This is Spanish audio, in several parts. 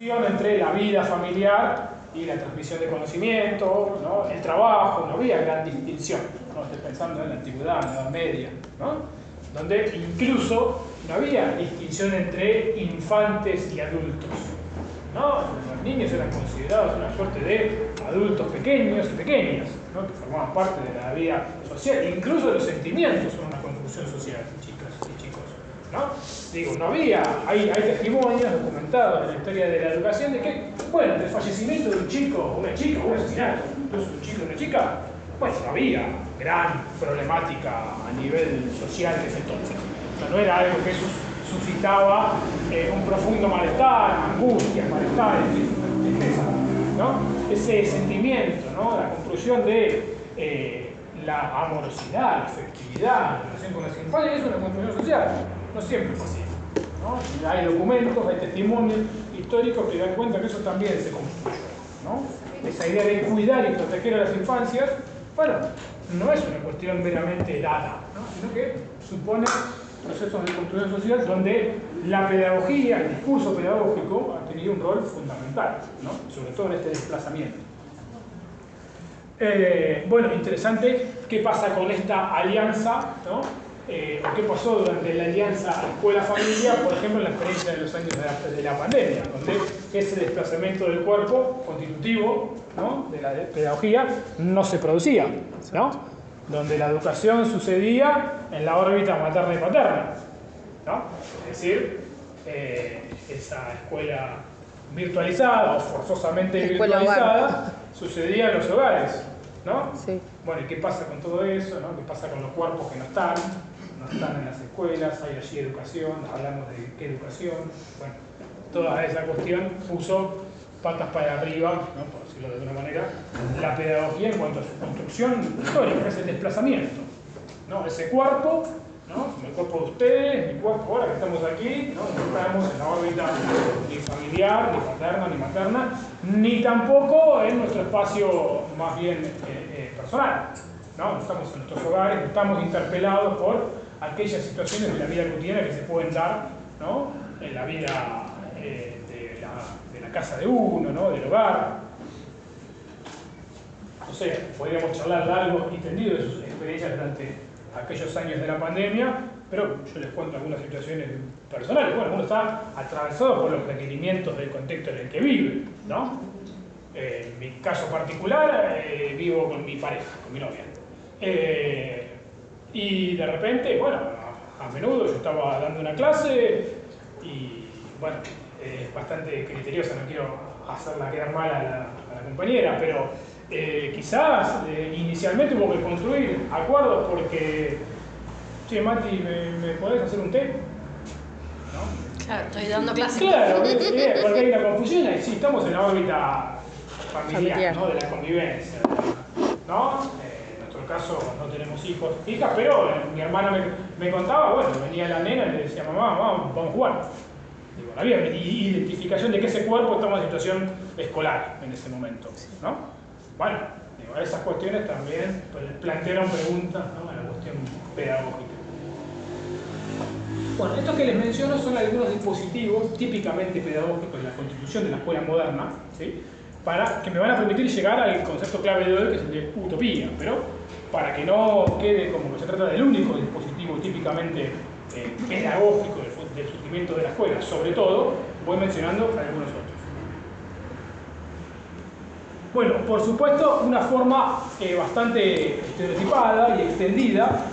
entre la vida familiar y la transmisión de conocimiento, ¿no? El trabajo, no había gran distinción, ¿no? Estoy pensando en la antigüedad, en la Edad Media, ¿no? Donde incluso no había distinción entre infantes y adultos, ¿no? Los niños eran considerados una suerte de adultos pequeños y pequeñas, ¿no? Que formaban parte de la vida social, incluso los sentimientos son una construcción social, chicas y chicos, ¿no? Digo, no había, hay testimonios documentados en la historia de la educación de que, bueno, el fallecimiento de un chico, una chica, un asesinato, incluso un chico y una chica, bueno, no había gran problemática a nivel social en ese entonces. O sea, no era algo que suscitaba un profundo malestar, angustia, malestar, tristeza, ¿no? Ese sentimiento, ¿no? La construcción de la amorosidad, la afectividad, la relación con las infancias es una construcción social. No siempre es así, ¿no? Hay documentos, hay testimonios históricos que dan cuenta que eso también se construyó, ¿no? Esa idea de cuidar y proteger a las infancias, bueno, no es una cuestión meramente dada, ¿no? Sino que supone procesos de construcción social donde la pedagogía, el discurso pedagógico ha tenido un rol fundamental, ¿no? Sobre todo en este desplazamiento. Bueno, interesante qué pasa con esta alianza, ¿no? ¿Qué pasó durante la alianza escuela-familia, por ejemplo, en la experiencia de los años de la pandemia, donde ese desplazamiento del cuerpo constitutivo, ¿no? De la pedagogía no se producía, ¿no? Donde la educación sucedía en la órbita materna y paterna, ¿no? Es decir, esa escuela virtualizada o forzosamente virtualizada sucedía en los hogares, ¿no? Sí. Bueno, ¿y qué pasa con todo eso, ¿no? ¿Qué pasa con los cuerpos que no están en las escuelas? Hay allí educación, hablamos de qué educación. Bueno, toda esa cuestión puso patas para arriba, ¿no? Por decirlo de alguna manera, la pedagogía en cuanto a su construcción histórica, es el desplazamiento, ¿no? Ese cuerpo, ¿no? El cuerpo de ustedes, mi cuerpo ahora que estamos aquí, ¿no? No estamos en la órbita ni familiar, ni paterna, ni materna, ni tampoco en nuestro espacio más bien personal, ¿no? No estamos en nuestros hogares, no estamos interpelados por aquellas situaciones de la vida cotidiana que se pueden dar, ¿no? En la vida de la casa de uno, ¿no? Del hogar. No sé, podríamos charlar largo y tendido de sus experiencias durante aquellos años de la pandemia, pero yo les cuento algunas situaciones personales. Bueno, uno está atravesado por los requerimientos del contexto en el que vive, ¿no? En mi caso particular, vivo con mi pareja, con mi novia. Y de repente, bueno, a menudo yo estaba dando una clase y, bueno, es bastante criteriosa, no quiero hacerla quedar mal a la compañera, pero quizás inicialmente hubo que construir acuerdos porque, che, Mati, ¿me podés hacer un té? ¿No? Claro, estoy dando clases. Claro, porque hay una confusión y sí, estamos en la órbita familiar, ¿no? De la convivencia, ¿no? En nuestro caso no tenemos hijos, hijas, pero mi hermana me contaba, bueno, venía la nena y le decía, mamá, vamos a jugar. Digo, no había identificación de que ese cuerpo estaba en situación escolar en ese momento, ¿no? Bueno, digo, esas cuestiones también plantearon preguntas, ¿no? En la cuestión pedagógica. Bueno, estos que les menciono son algunos dispositivos típicamente pedagógicos de la constitución de la escuela moderna, ¿sí? Que me van a permitir llegar al concepto clave de hoy, que es el de utopía, pero para que no quede como que se trata del único dispositivo típicamente pedagógico del surgimiento de la escuela, sobre todo, voy mencionando algunos otros. Bueno, por supuesto, una forma bastante estereotipada y extendida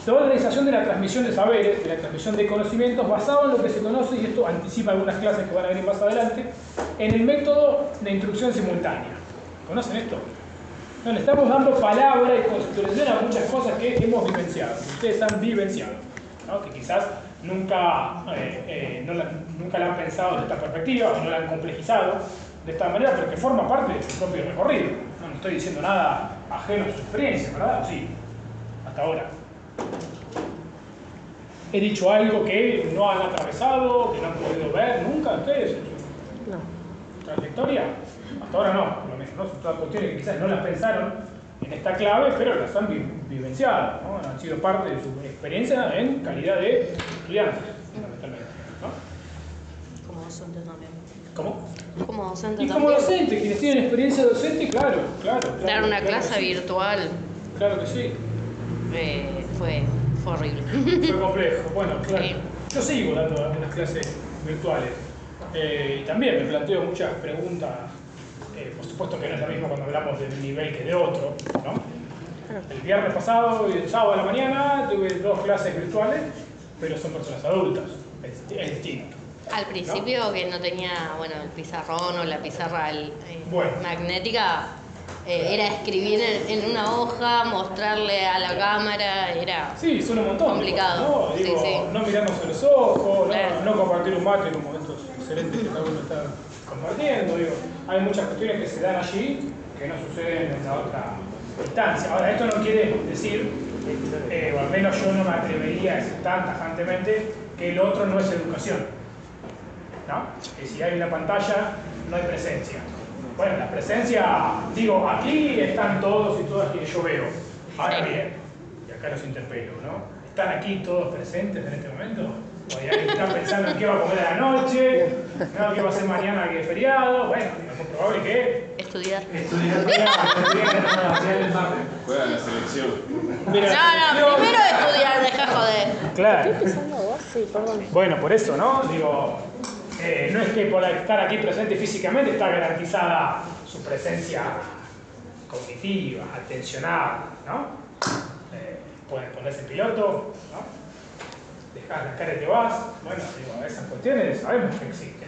de organización de la transmisión de saberes, de la transmisión de conocimientos, basado en lo que se conoce, y esto anticipa algunas clases que van a venir más adelante, en el método de instrucción simultánea. ¿Conocen esto? No, le estamos dando palabra y conceptualización a muchas cosas que hemos vivenciado, que ustedes han vivenciado, ¿no? Que quizás nunca la han pensado de esta perspectiva, o no la han complejizado de esta manera, pero que forma parte de su propio recorrido. No estoy diciendo nada ajeno a su experiencia, ¿verdad? Sí, hasta ahora. He dicho algo que no han atravesado, que no han podido ver nunca ustedes en su trayectoria. Hasta ahora no, por lo menos, ¿no? Son todas cuestiones que quizás no las pensaron en esta clave, pero las han vivenciado, ¿no? Han sido parte de su experiencia en calidad de estudiantes, fundamentalmente, ¿no? Como docentes también. ¿Cómo? Como docente y también. como docente, quienes tienen experiencia docente, claro. Dar una claro clase sí. virtual Claro que sí. fue horrible. Fue complejo. Bueno, claro. Sí. Yo sigo dando algunas clases virtuales. Y también me planteo muchas preguntas. Por supuesto que no es lo mismo cuando hablamos de un nivel que de otro, ¿no? El viernes pasado y el sábado de la mañana tuve 2 clases virtuales, pero son personas adultas. Es distinto. Al principio, ¿no? Que no tenía, bueno, el pizarrón o la pizarra magnética, era escribir en una hoja, mostrarle a la cámara, era sí, son un montón complicado. De cosas, ¿no? Digo, sí. No mirarnos a los ojos, claro. no compartir un mate como estos excelentes que cada uno está compartiendo. Digo, hay muchas cuestiones que se dan allí que no suceden en la otra instancia. Ahora, esto no quiere decir, o al menos yo no me atrevería a decir tan tajantemente, que el otro no es educación, ¿no? Que si hay una pantalla, no hay presencia. Bueno, la presencia, digo, aquí están todos y todas quienes yo veo. Ahora bien, y acá los interpelo, ¿no? ¿Están aquí todos presentes en este momento? ¿O hay alguien que está pensando en qué va a comer a la noche? ¿No? ¿Qué va a hacer mañana que es feriado? Bueno, es muy probable que... Estudiar. Juega la selección. Mira, No, primero estudiar, deja joder. Claro. Estoy pensando vos, sí, perdón. Bueno, por eso, ¿no? Digo, no es que por estar aquí presente físicamente está garantizada su presencia cognitiva, atencionada, ¿no? Puedes ponerse en piloto, ¿no? Dejar la cara y te vas. Bueno, digo, esas cuestiones sabemos que existen.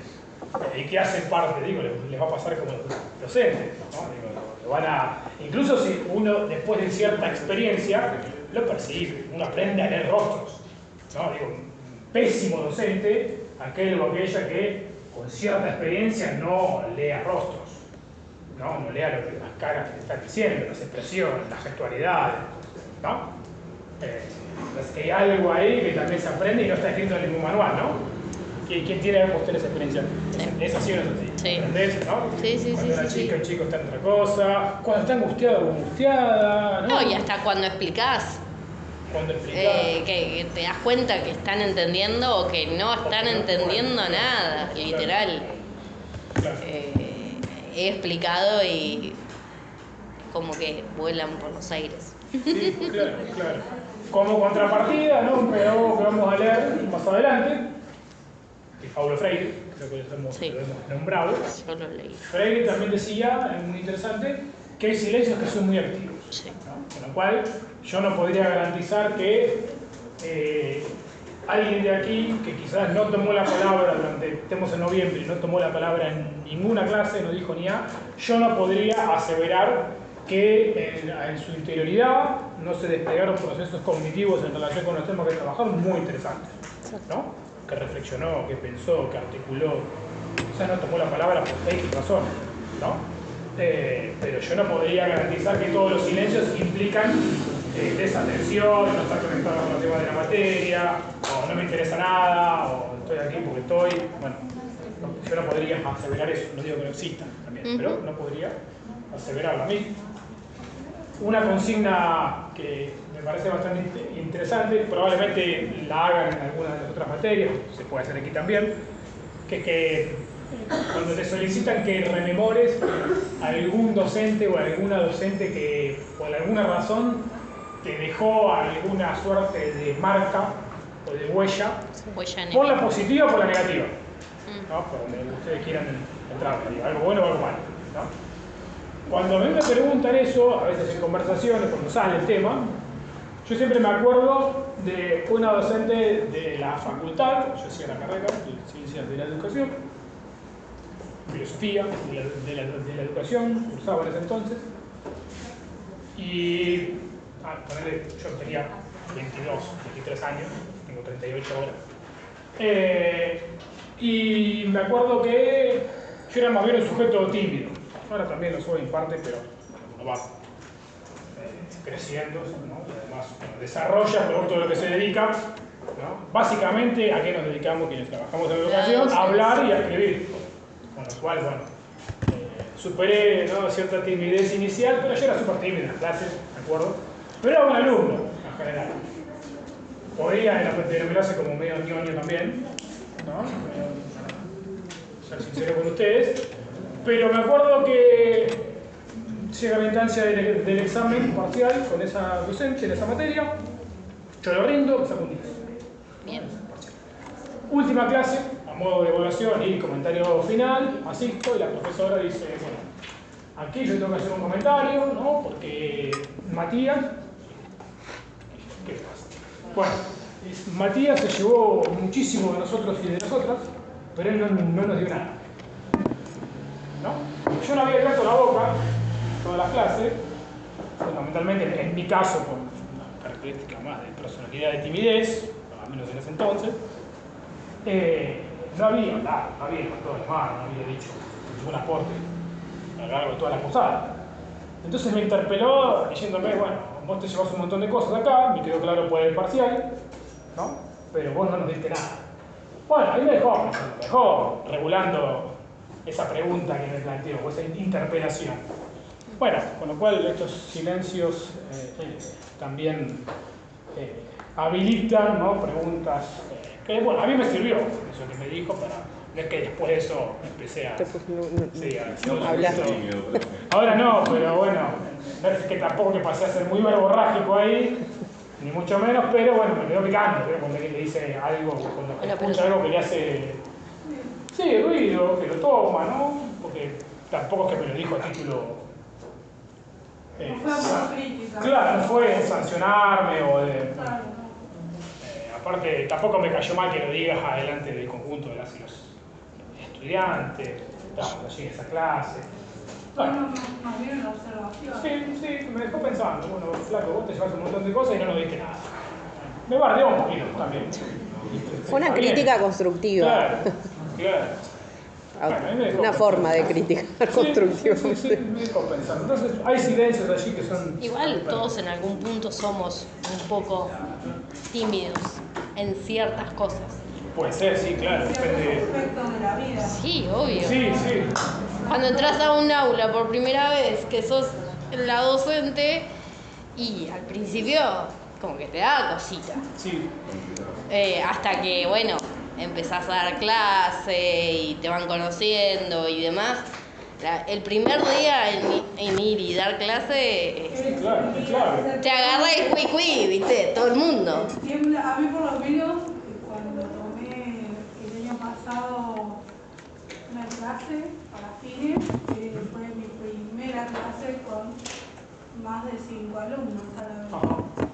Y que hacen parte, digo, les va a pasar como los docentes, ¿no? Digo, lo van a... Incluso si uno, después de cierta experiencia, lo percibe, uno aprende a leer rostros, ¿no? Digo, un pésimo docente, aquel o aquella que con cierta experiencia no lea rostros, no lea lo que las caras que te están diciendo, las expresiones, las gestualidades, ¿no? Entonces que hay algo ahí que también se aprende y no está escrito en ningún manual, ¿no? ¿Quién tiene usted esa experiencia? Sí. ¿Es así o no es así? Sí. ¿Aprendés, no? Sí, Cuando la sí. chica, el chico está en otra cosa, cuando está angustiado o angustiada, ¿no? No, y hasta cuando explicás, Cuando explicás. que te das cuenta que están entendiendo o que no están entendiendo nada, literal. Claro. He explicado y como que vuelan por los aires. Sí, claro. Como contrapartida, ¿no? Un pedagogo que vamos a leer más adelante, que es Paulo Freire, creo que lo hemos nombrado. Yo lo leí. Freire también decía, es muy interesante, que hay silencios que son muy activos. Sí. ¿No? Con lo cual, yo no podría garantizar que alguien de aquí, que quizás no tomó la palabra estemos en noviembre y no tomó la palabra en ninguna clase, no dijo ni A, yo no podría aseverar que en su interioridad no se desplegaron procesos cognitivos en relación con los temas que trabajaron muy interesantes, ¿no? Que reflexionó, que pensó, que articuló. Quizás no tomó la palabra por X razones, ¿no? Pero yo no podría garantizar que todos los silencios implican desatención, no estar conectado con los temas de la materia, o no me interesa nada, o estoy aquí porque estoy. Bueno, yo no podría aseverar eso, no digo que no exista también, pero no podría aseverarlo a mí. Una consigna que me parece bastante interesante, probablemente la hagan en alguna de las otras materias, se puede hacer aquí también, que es que cuando te solicitan que rememores a algún docente o a alguna docente que por alguna razón te dejó alguna suerte de marca o de huella, por la positiva o por la negativa, ¿no? Por donde ustedes quieran entrar, algo bueno o algo malo, ¿no? Cuando a mí me preguntan eso, a veces en conversaciones, cuando sale el tema, yo siempre me acuerdo de una docente de la facultad, yo hacía la carrera de Ciencias de la Educación, Filosofía de la Educación, cursaba en ese entonces, y ponele, yo tenía 22, 23 años, tengo 38 ahora, y me acuerdo que yo era más bien un sujeto tímido. Ahora también lo soy en parte, pero uno va creciendo, ¿no? Y además desarrolla producto de lo que se dedica, ¿no? Básicamente, ¿a qué nos dedicamos quienes trabajamos en educación? A hablar y a escribir. Con lo cual, bueno, superé, ¿no?, cierta timidez inicial, pero yo era súper tímido en las clases, ¿de acuerdo? Pero era buen alumno, en general. Podía denominarse como medio ñoño también, ¿no? ser sincero con ustedes, pero me acuerdo que llega la instancia del examen parcial con esa docente en esa materia, yo lo rindo, me saco un 10. Bien. Última clase, a modo de evaluación y comentario final, asisto y la profesora dice, bueno, aquí yo tengo que hacer un comentario, ¿no? Porque Matías, ¿qué pasa? Bueno, Matías se llevó muchísimo de nosotros y de nosotras, pero él no nos dio nada, ¿no? Yo no había abierto la boca toda la clase, fundamentalmente en mi caso por una característica más de personalidad de timidez, al menos en ese entonces. No había hablado, no había levantado la mano, no había dicho ningún aporte a lo largo de toda la cursada. Entonces me interpeló diciéndome, bueno, vos te llevas un montón de cosas acá, me quedó claro por el parcial, ¿no? Pero vos no nos diste nada. Bueno, ahí me dejó regulando esa pregunta que me planteó, o esa interpelación. Bueno, con lo cual estos silencios también habilitan, ¿no? Preguntas que, bueno, a mí me sirvió eso que me dijo, pero no es que después de eso empecé a... Ahora no, pero bueno, no es que tampoco que pasé a ser muy verborrágico ahí, ni mucho menos, pero bueno, me quedó picando, ¿no? Cuando le dice algo, cuando escucha algo que le hace, sí, ruido, que lo toma, ¿no? Porque tampoco es que me lo dijo a título... claro, no fue sancionarme o de... aparte, tampoco me cayó mal que lo digas adelante del conjunto de los estudiantes, estábamos allí en esa clase. Bueno, más bien una observación. Sí, me dejó pensando, bueno, flaco, vos te llevas un montón de cosas y no nos diste nada. Me bardeó un poquito también. Fue una crítica constructiva. Claro. Bueno, una forma de criticar constructiva. Sí, me dejó pensando. Entonces, hay silencios allí que son... Igual todos en algún punto somos un poco tímidos en ciertas cosas. Puede ser, sí, claro. Depende... aspectos de la vida. Sí, obvio. Sí. Cuando entras a un aula por primera vez, que sos la docente, y al principio como que te da cosita. Sí. Hasta que, bueno, empezás a dar clase y te van conociendo y demás. El primer día en ir y dar clase, Claro. te agarra el cuí, ¿viste? Todo el mundo. A mí por lo menos, cuando tomé el año pasado una clase para fines, fue mi primera clase con más de 5 alumnos a la vez.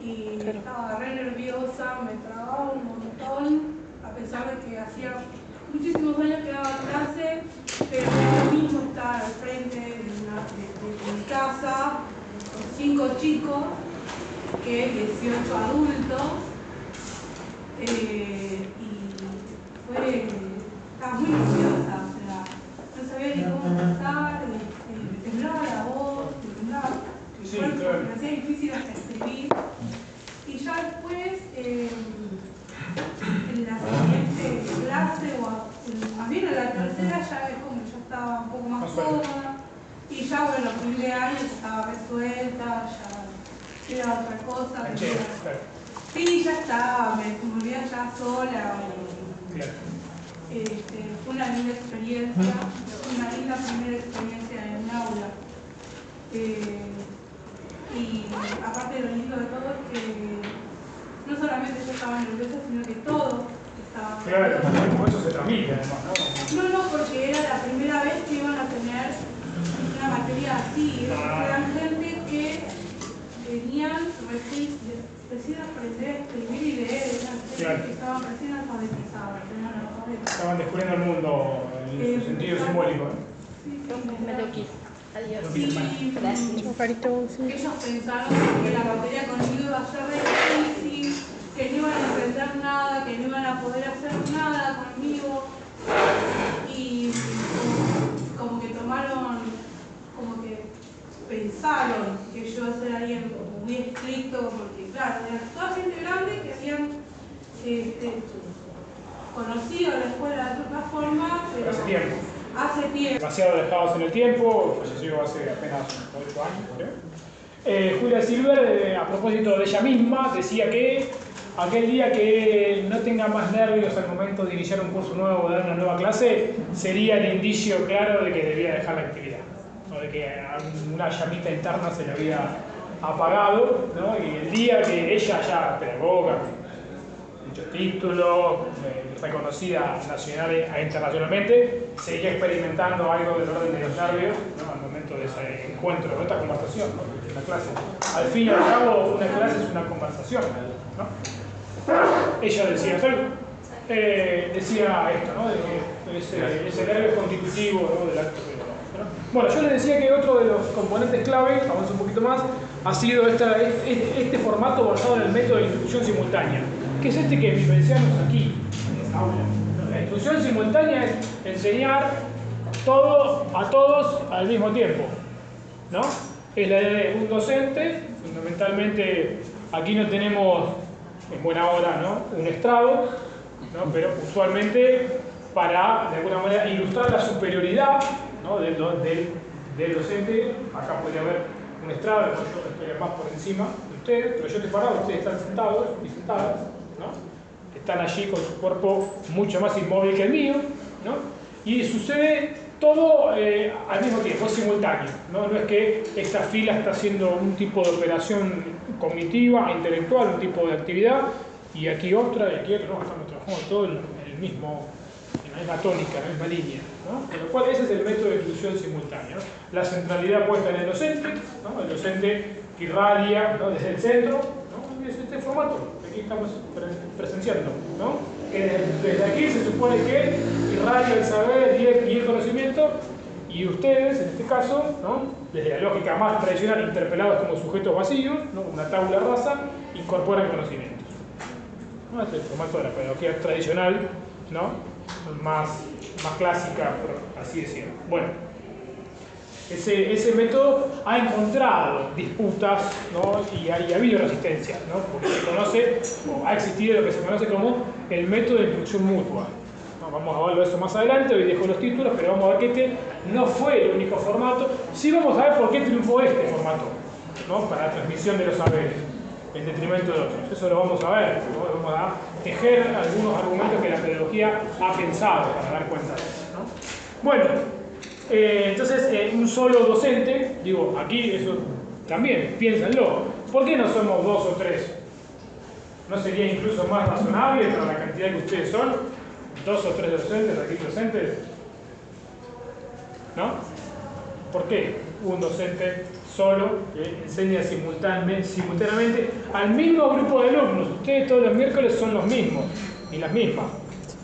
Y estaba re nerviosa, me trababa un montón, a pesar de que hacía muchísimos años que daba clase, pero ahora mismo estar al frente de mi casa con 5 chicos, que 18 adultos, y estaba muy nerviosa, o sea, no sabía ni cómo empezar, me temblaba la voz, me temblaba el cuerpo, claro. Me hacía difícil hasta escribir. Y ya después, en la siguiente clase, más bien en la tercera, ya es como yo estaba un poco más cómoda. Y ya, bueno, fin de año ya estaba resuelta, ya era otra cosa. Sí, ya estaba, me volvía ya sola. Fue una linda experiencia, una linda primera experiencia en un aula. Y aparte lo lindo de todo es que no solamente yo estaba nerviosa, sino que todos estaban nerviosos. Claro, por eso se transmite además, ¿no? No, porque era la primera vez que iban a tener una materia así. Eran gente que venían recién a aprender a escribir y leer, eran gente que estaban recién alfabetizadas, eran alfabetas. Estaban descubriendo el mundo en su sentido simbólico. Me tengo que ir. Adiós. Sí, ellos pensaron que la materia conmigo iba a ser difícil, que no iban a aprender nada, que no iban a poder hacer nada conmigo. Y como que tomaron, como que pensaron que yo iba a ser alguien muy estricto, porque claro, era toda gente grande que habían conocido la escuela de otra forma, pero hace tiempo. Demasiado dejados en el tiempo, falleció hace apenas 8 años, creo. Julia Silver, a propósito de ella misma, decía que aquel día que no tenga más nervios al momento de iniciar un curso nuevo o dar una nueva clase, sería el indicio claro de que debía dejar la actividad, o de que una llamita interna se le había apagado, ¿no? Y el día que ella ya pedagoga, muchos títulos, reconocida nacional e internacionalmente, seguía experimentando algo del orden de los nervios, ¿no? Al momento de ese encuentro, de esta conversación, ¿no? En la clase. Al fin y al cabo, una clase es una conversación, ¿no? Ella decía esto, ¿no? Ese nervio constitutivo, ¿no? Del acto pedagógico, ¿no? Bueno, yo les decía que otro de los componentes clave, avanzo un poquito más, ha sido este formato basado en el método de instrucción simultánea, que es este que vivenciamos aquí, en esta aula. La instrucción simultánea es enseñar todo a todos al mismo tiempo, ¿no? Es la idea de un docente, fundamentalmente aquí no tenemos en buena hora, ¿no? Un estrado, ¿no? Pero usualmente para, de alguna manera, ilustrar la superioridad, ¿no? del docente. Acá podría haber un estrado, yo estoy más por encima de ustedes, pero yo estoy parado, ustedes están sentados y sentadas, ¿no? Están allí con su cuerpo mucho más inmóvil que el mío, ¿no? Y sucede todo al mismo tiempo, es simultáneo, ¿no? No es que esta fila está haciendo un tipo de operación cognitiva, intelectual, un tipo de actividad, y aquí otra, y aquí otra, no, estamos trabajando todo en la misma tónica, en la misma línea, ¿no? Con lo cual ese es el método de instrucción simultánea, ¿no? La centralidad puesta en el docente, ¿no? El docente que irradia, ¿no? Desde el centro, ¿no? Y es este formato que aquí estamos presenciando, ¿no? Que desde aquí se supone que irradia el saber y el conocimiento, y ustedes, en este caso, ¿no? Desde la lógica más tradicional, interpelados como sujetos vacíos, ¿no? Una tabla rasa, incorporan conocimientos, ¿no? Este es el formato de la pedagogía tradicional, ¿no? Más clásica, por así decirlo. Bueno, ese método ha encontrado disputas, ¿no? y ha habido resistencia, ¿no? Porque se conoce, o ha existido lo que se conoce como el método de instrucción mutua, ¿no? Vamos a verlo eso más adelante, hoy dejo los títulos, pero vamos a ver que este no fue el único formato. Sí vamos a ver por qué triunfó este formato, ¿no? Para la transmisión de los saberes, en detrimento de otros. Eso lo vamos a ver, ¿no? Vamos a tejer algunos argumentos que la pedagogía ha pensado para dar cuenta de eso, ¿no? Bueno, entonces un solo docente, digo, aquí eso también, piénsenlo, ¿por qué no somos 2 o 3? ¿No sería incluso más razonable para la cantidad que ustedes son? 2 o 3 docentes, aquí docentes, ¿no? ¿Por qué un docente solo que enseña simultáneamente al mismo grupo de alumnos? Ustedes todos los miércoles son los mismos y las mismas,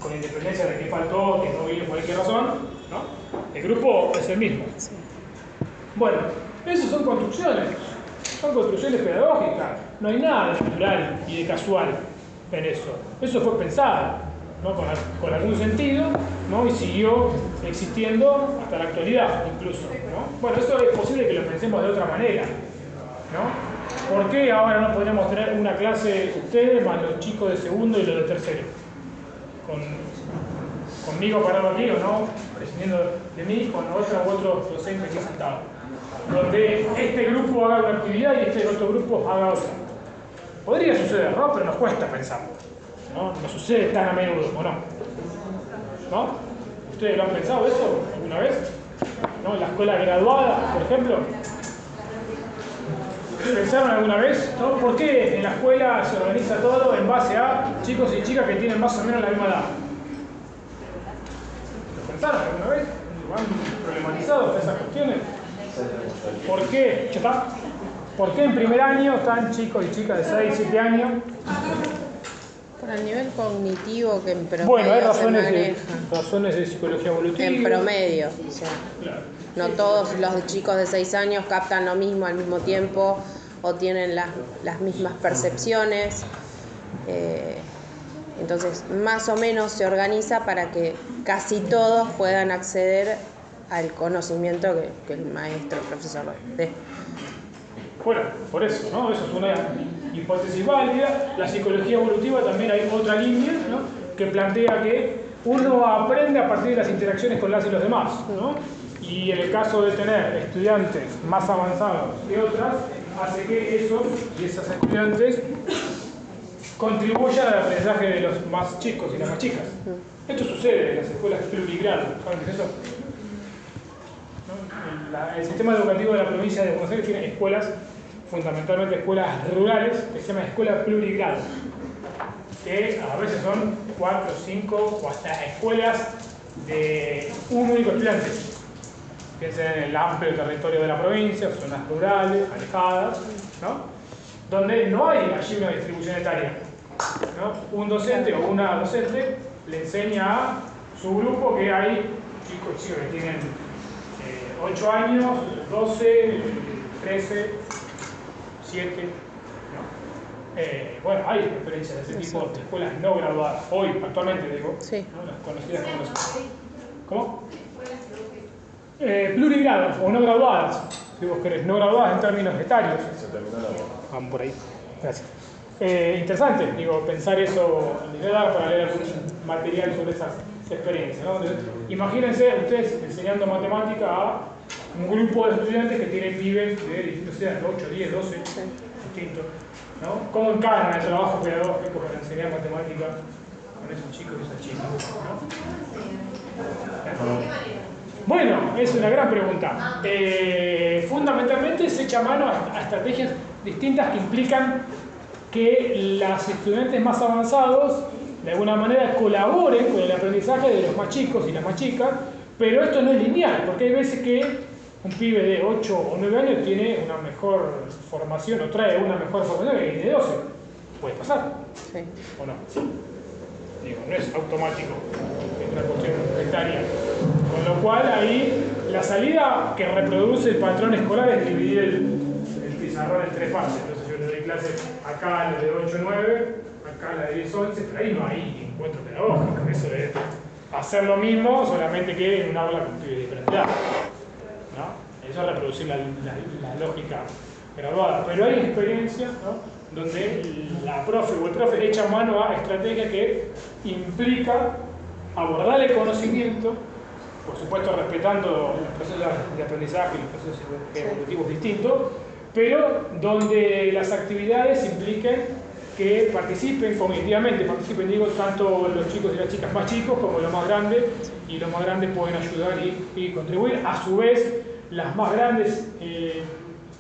con independencia de que faltó, que no vino por cualquier razón, ¿no? El grupo es el mismo. Bueno, esas son construcciones pedagógicas. No hay nada de natural y de casual en eso. Eso fue pensado, ¿no? con algún sentido, ¿no? Y siguió existiendo hasta la actualidad incluso, ¿no? Bueno, eso es posible que lo pensemos de otra manera, ¿no? ¿Por qué ahora no podríamos tener una clase ustedes más los chicos de segundo y los de tercero? Conmigo parado aquí o no, prescindiendo de mí, con otro docente aquí sentado, donde este grupo haga una actividad y este otro grupo haga otra. Podría suceder, ¿no? Pero nos cuesta pensarlo, ¿no? No sucede tan a menudo, ¿o no? ¿No? ¿Ustedes lo han pensado eso alguna vez? ¿No? En la escuela graduada, por ejemplo. ¿Pensaron alguna vez? ¿No? ¿Por qué en la escuela se organiza todo en base a chicos y chicas que tienen más o menos la misma edad? ¿Lo pensaron alguna vez? ¿Han problematizado esas cuestiones? ¿Por qué? ¿Ya está? ¿Por qué en primer año están chicos y chicas de 6, 7 años? Por el nivel cognitivo que en promedio bueno, hay razones de psicología evolutiva. En promedio, o sea, claro. No todos los chicos de 6 años captan lo mismo al mismo tiempo o tienen las mismas percepciones. Entonces, más o menos se organiza para que casi todos puedan acceder al conocimiento que el maestro, el profesor dé. Bueno, por eso, ¿no? Eso es una hipótesis válida. La psicología evolutiva también hay otra línea, ¿no? Que plantea que uno aprende a partir de las interacciones con las y los demás, ¿no? Y en el caso de tener estudiantes más avanzados que otras, hace que eso y esas estudiantes contribuyan al aprendizaje de los más chicos y las más chicas. Esto sucede en las escuelas plurigrado. ¿Saben qué es eso? ¿No? El sistema educativo de la provincia de Buenos Aires tiene escuelas, fundamentalmente escuelas rurales, que se llaman escuelas plurigrado, que a veces son 4, 5 o hasta escuelas de un único estudiante. Piensen en el amplio territorio de la provincia, zonas rurales, alejadas, ¿no? Donde no hay allí una distribución etaria, ¿no? Un docente o una docente le enseña a su grupo que hay chicos que tienen 8 años, 12, 13, 7, ¿no? Bueno, hay experiencias de ese tipo de escuelas no graduadas, hoy, actualmente digo, sí. ¿no? Las conocidas como las... ¿Cómo? Plurigrados o no graduadas, si vos querés, no graduadas en términos etarios. Vamos por ahí. Gracias. Interesante, digo, pensar eso, les voy a dar para leer algún material sobre esas experiencias, ¿no? Entonces, imagínense ustedes enseñando matemática a un grupo de estudiantes que tienen pibes de distintos edades, 8, 10, 12, distintos, ¿no? ¿Cómo encarnan el trabajo pedagógico para enseñar matemática con esos chicos y esas chicas, ¿no? Bueno, es una gran pregunta. Fundamentalmente se echa mano a estrategias distintas que implican que los estudiantes más avanzados de alguna manera colaboren con el aprendizaje de los más chicos y las más chicas, pero esto no es lineal, porque hay veces que un pibe de 8 o 9 años tiene una mejor formación o trae una mejor formación que el de 12. Puede pasar, Sí. ¿o no? Digo, no es automático, es una cuestión etaria. Con lo cual ahí la salida que reproduce el patrón escolar es dividir el pizarrón en 3 partes. Entonces yo le doy clase acá a los de 8 9, acá a la de 10 11, pero ahí no hay encuentro pedagógico. Eso es hacer lo mismo, solamente que en un aula con pibes de diferente edad, ¿no? Eso es reproducir la lógica graduada. Pero hay experiencias, ¿no?, donde la profe o el profe echa mano a estrategias que implica abordar el conocimiento, por supuesto respetando los procesos de aprendizaje y los procesos evolutivos distintos, pero donde las actividades impliquen que participen cognitivamente, digo, tanto los chicos y las chicas más chicos como los más grandes, y los más grandes pueden ayudar y contribuir. A su vez, las más grandes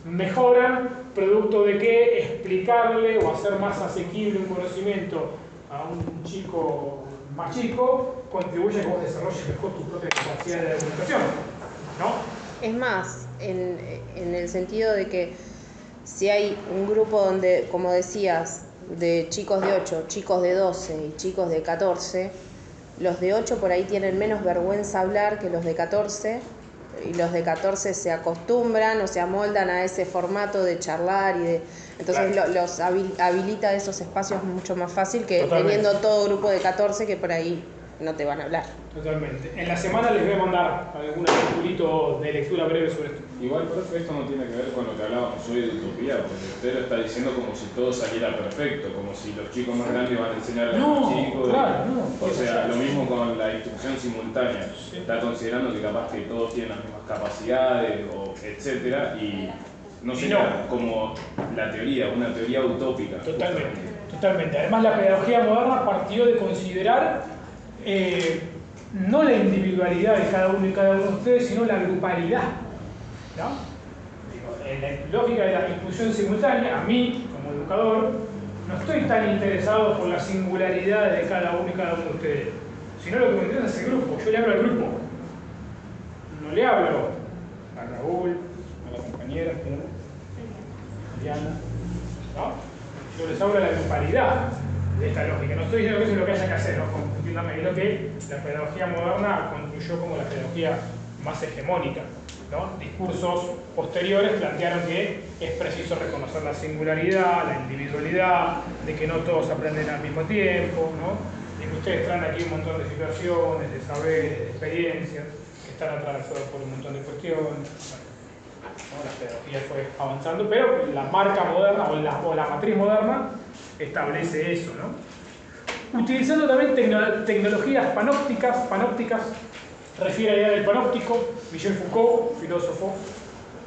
mejoran producto de que explicarle o hacer más asequible un conocimiento a un chico más chico contribuye a que vos desarrolles mejor tu propia capacidad de comunicación, ¿no? Es más, en el sentido de que si hay un grupo donde, como decías, de chicos de 8, chicos de 12 y chicos de 14, los de 8 por ahí tienen menos vergüenza hablar que los de 14, y los de 14 se acostumbran o se amoldan a ese formato de charlar y de... Entonces claro, los habilita esos espacios mucho más fácil que teniendo todo grupo de 14 que por ahí no te van a hablar. Totalmente. En la semana les voy a mandar algún articulito de lectura breve sobre esto. Igual, profe, esto no tiene que ver con lo que hablábamos hoy de utopía, porque usted lo está diciendo como si todo saliera perfecto, como si los chicos más grandes van a enseñar a los chicos. Claro, no. O sea, lo mismo con la instrucción simultánea. Sí. Está considerando que capaz que todos tienen las mismas capacidades, o etcétera, y no sería como la teoría, una teoría utópica. Totalmente, totalmente. Además, la pedagogía moderna partió de considerar no la individualidad de cada uno y cada uno de ustedes, sino la grupalidad, ¿no? En la lógica de la instrucción simultánea, a mí, como educador, no estoy tan interesado por la singularidad de cada uno y cada uno de ustedes, sino lo que me interesa es el grupo. Yo le hablo al grupo, no le hablo a Raúl, a la compañera, a Diana, ¿no? Yo les hablo de la grupalidad de esta lógica. No estoy diciendo que eso es lo que haya que hacer, ¿no? Entiéndame, es lo que la pedagogía moderna construyó como la pedagogía más hegemónica, ¿no? Discursos posteriores plantearon que es preciso reconocer la singularidad, la individualidad, de que no todos aprenden al mismo tiempo, ¿no? Y que ustedes traen aquí un montón de situaciones, de saberes, de experiencias, que están atravesados por un montón de cuestiones. Bueno, la pedagogía fue avanzando, pero la marca moderna o la matriz moderna establece eso, ¿no? Utilizando también tecnologías panópticas, refiere a la idea del panóptico. Michel Foucault, filósofo,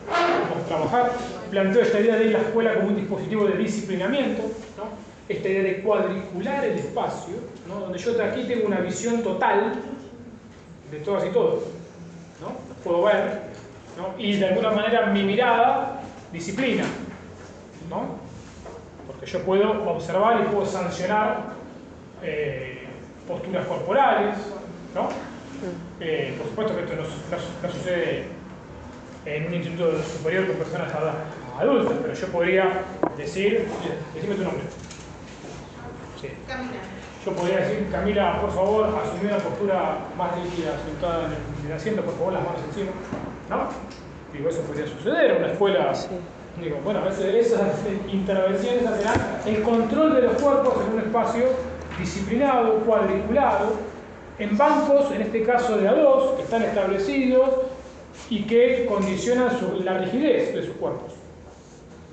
vamos a trabajar, planteó esta idea de la escuela como un dispositivo de disciplinamiento, ¿no? esta idea de cuadricular el espacio, ¿no? Donde yo aquí tengo una visión total de todas y todos, ¿no? Puedo ver, ¿no? Y de alguna manera mi mirada disciplina, ¿no? Porque yo puedo observar y puedo sancionar posturas corporales, ¿no? Por supuesto que esto no sucede en un instituto superior con personas adultas, pero yo podría decir, decime tu nombre. Sí. Camila. Yo podría decir, Camila, por favor, asumí una postura más rígida, sentada en el asiento, por favor, las manos encima, ¿no? Digo, eso podría suceder en una escuela. Sí. Digo, bueno, a veces esas intervenciones serán el control de los cuerpos en un espacio disciplinado, cuadriculado, en bancos, en este caso de A2, que están establecidos y que condicionan la rigidez de sus cuerpos,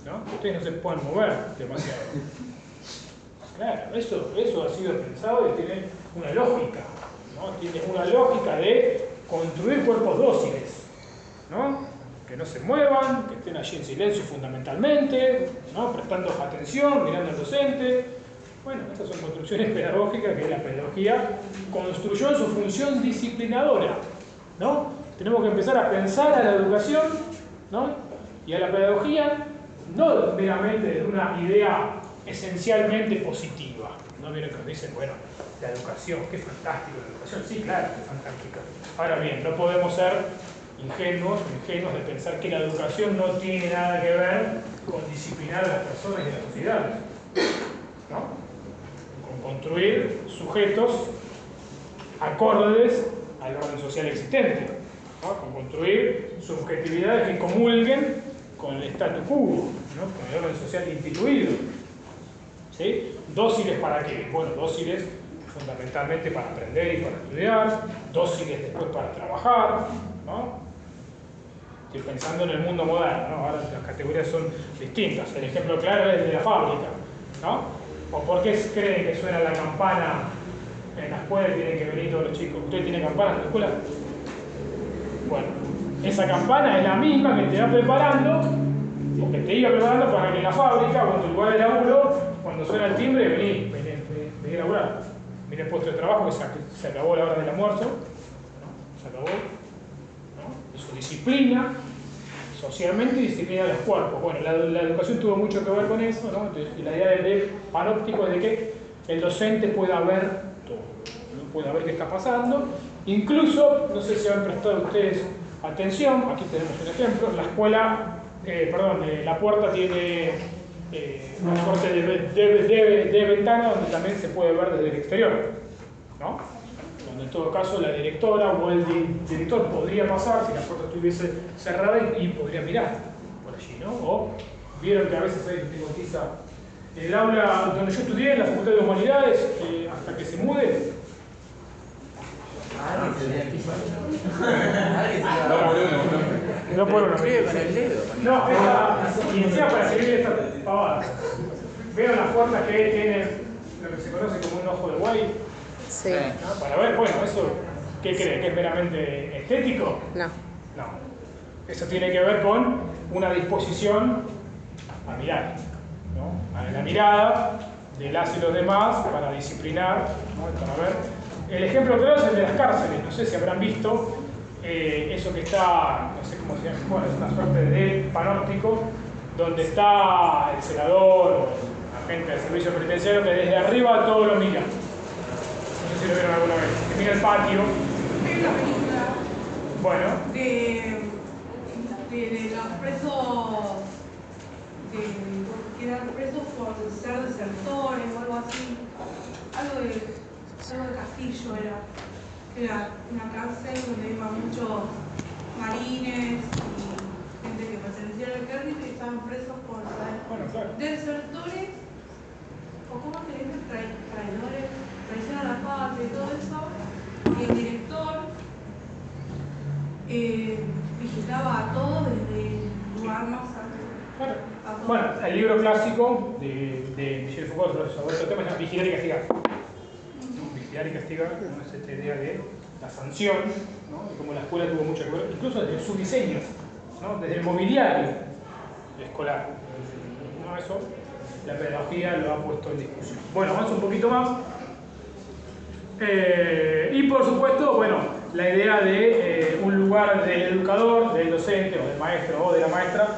¿no? Ustedes no se pueden mover demasiado. Claro, eso ha sido pensado y tiene una lógica, ¿no? Tiene una lógica de construir cuerpos dóciles, ¿no? Que no se muevan, que estén allí en silencio fundamentalmente, ¿no? Prestando atención, mirando al docente. Bueno, estas son construcciones pedagógicas que la pedagogía construyó en su función disciplinadora, ¿no? Tenemos que empezar a pensar a la educación, ¿no? Y a la pedagogía no meramente desde una idea esencialmente positiva. ¿No vieron que nos dicen, bueno, la educación, qué fantástico la educación? Sí, claro, qué fantástica. Ahora bien, no podemos ser ingenuos de pensar que la educación no tiene nada que ver con disciplinar a las personas y a la sociedad, ¿no? Con construir sujetos acordes al orden social existente, ¿no? Con construir subjetividades que comulguen con el statu quo, ¿no? Con el orden social instituido, ¿sí? ¿Dóciles para qué? Bueno, dóciles fundamentalmente para aprender y para estudiar, dóciles después para trabajar, ¿no? Estoy pensando en el mundo moderno, ¿no? Ahora las categorías son distintas. El ejemplo claro es el de la fábrica, ¿no? ¿O por qué creen que suena la campana en la escuela y tienen que venir todos los chicos? ¿Usted tiene campana en la escuela? Bueno, esa campana es la misma que te va preparando, o que te iba preparando para que en la fábrica o en tu lugar de laburo, cuando suena el timbre, vení a laburar. Vení al puesto de trabajo que se acabó la hora del almuerzo, ¿no? Se acabó. Su disciplina, socialmente disciplina los cuerpos. Bueno, la educación tuvo mucho que ver con eso, ¿no? Entonces, y la idea del panóptico es de que el docente pueda ver todo, ¿no? Pueda ver qué está pasando. Incluso, no sé si han prestado ustedes atención, aquí tenemos un ejemplo, la escuela, la puerta tiene un corte de ventana donde también se puede ver desde el exterior, ¿no? En todo caso la directora o el director podría pasar si la puerta estuviese cerrada y podría mirar por allí, ¿no? O vieron que a veces hay tiza. El aula donde yo estudié, en la Facultad de Humanidades, hasta que se mude. No por uno. No, y encima para escribir esta pavada. Veo las puertas que tienen lo que se conoce como un ojo de buey. Sí. ¿No? Para ver, bueno, eso, ¿qué creen? ¿Que es meramente estético? No. No. Eso tiene que ver con una disposición a mirar, ¿no? A la mirada de las y los demás para disciplinar, ¿no? Para ver. El ejemplo claro es el de las cárceles. No sé si habrán visto eso que está, no sé cómo se llama, bueno, es una suerte de panóptico donde está el celador o el agente del servicio penitenciario que desde arriba todo lo mira. No sé si lo vieron alguna vez. Que mira el patio. Hay una película. Bueno. De los presos. Que eran presos por ser desertores o algo así. Algo de Castillo era una cárcel donde iban muchos marines y gente que pertenecía al ejército y estaban presos por ser desertores o cómo se dice, traidores, traición a la patria y todo eso. Y el director vigilaba a todos desde el lugar más alto. Bueno, el libro clásico de Michel Foucault sobre este tema se llama Vigilar y Castigar. Vigilar y castigar, ¿no? Es esta idea de la sanción, ¿no? Y como la escuela tuvo mucho que ver, incluso desde su diseño, ¿no? Desde el mobiliario escolar, ¿no? Eso la pedagogía lo ha puesto en discusión. Bueno, vamos un poquito más. Y por supuesto, bueno, la idea de un lugar del educador, del docente o del maestro o de la maestra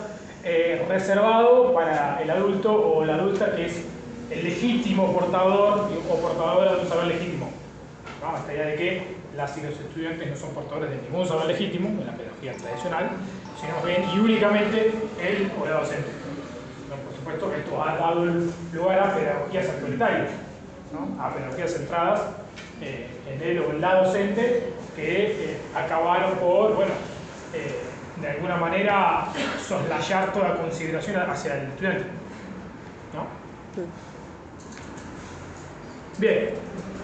reservado para el adulto o la adulta que es el legítimo portador o portadora de un saber legítimo, ¿no? Esta idea de que las y los estudiantes no son portadores de ningún saber legítimo en la pedagogía tradicional, sino bien y únicamente él o la docente. ¿No? Por supuesto que esto ha dado lugar a pedagogías autoritarias, ¿no? A pedagogías centradas en él o en la docente que acabaron por, bueno, de alguna manera soslayar toda consideración hacia el estudiante, ¿no? Bien,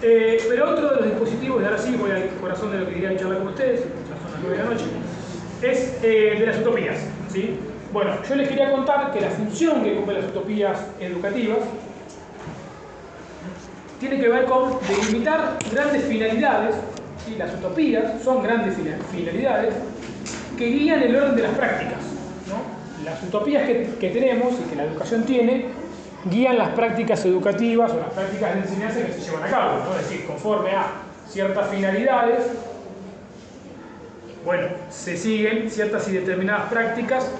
pero otro de los dispositivos, y ahora sí voy al corazón de lo que quería charlar con ustedes, ya son las 9 de la noche, es de las utopías, ¿sí? Bueno, yo les quería contar que la función que cumplen las utopías educativas tiene que ver con delimitar grandes finalidades, ¿sí? Las utopías son grandes finalidades que guían el orden de las prácticas, ¿no? Las utopías que tenemos y que la educación tiene guían las prácticas educativas o las prácticas de enseñanza que se llevan a cabo, ¿no? Es decir, conforme a ciertas finalidades, bueno, se siguen ciertas y determinadas prácticas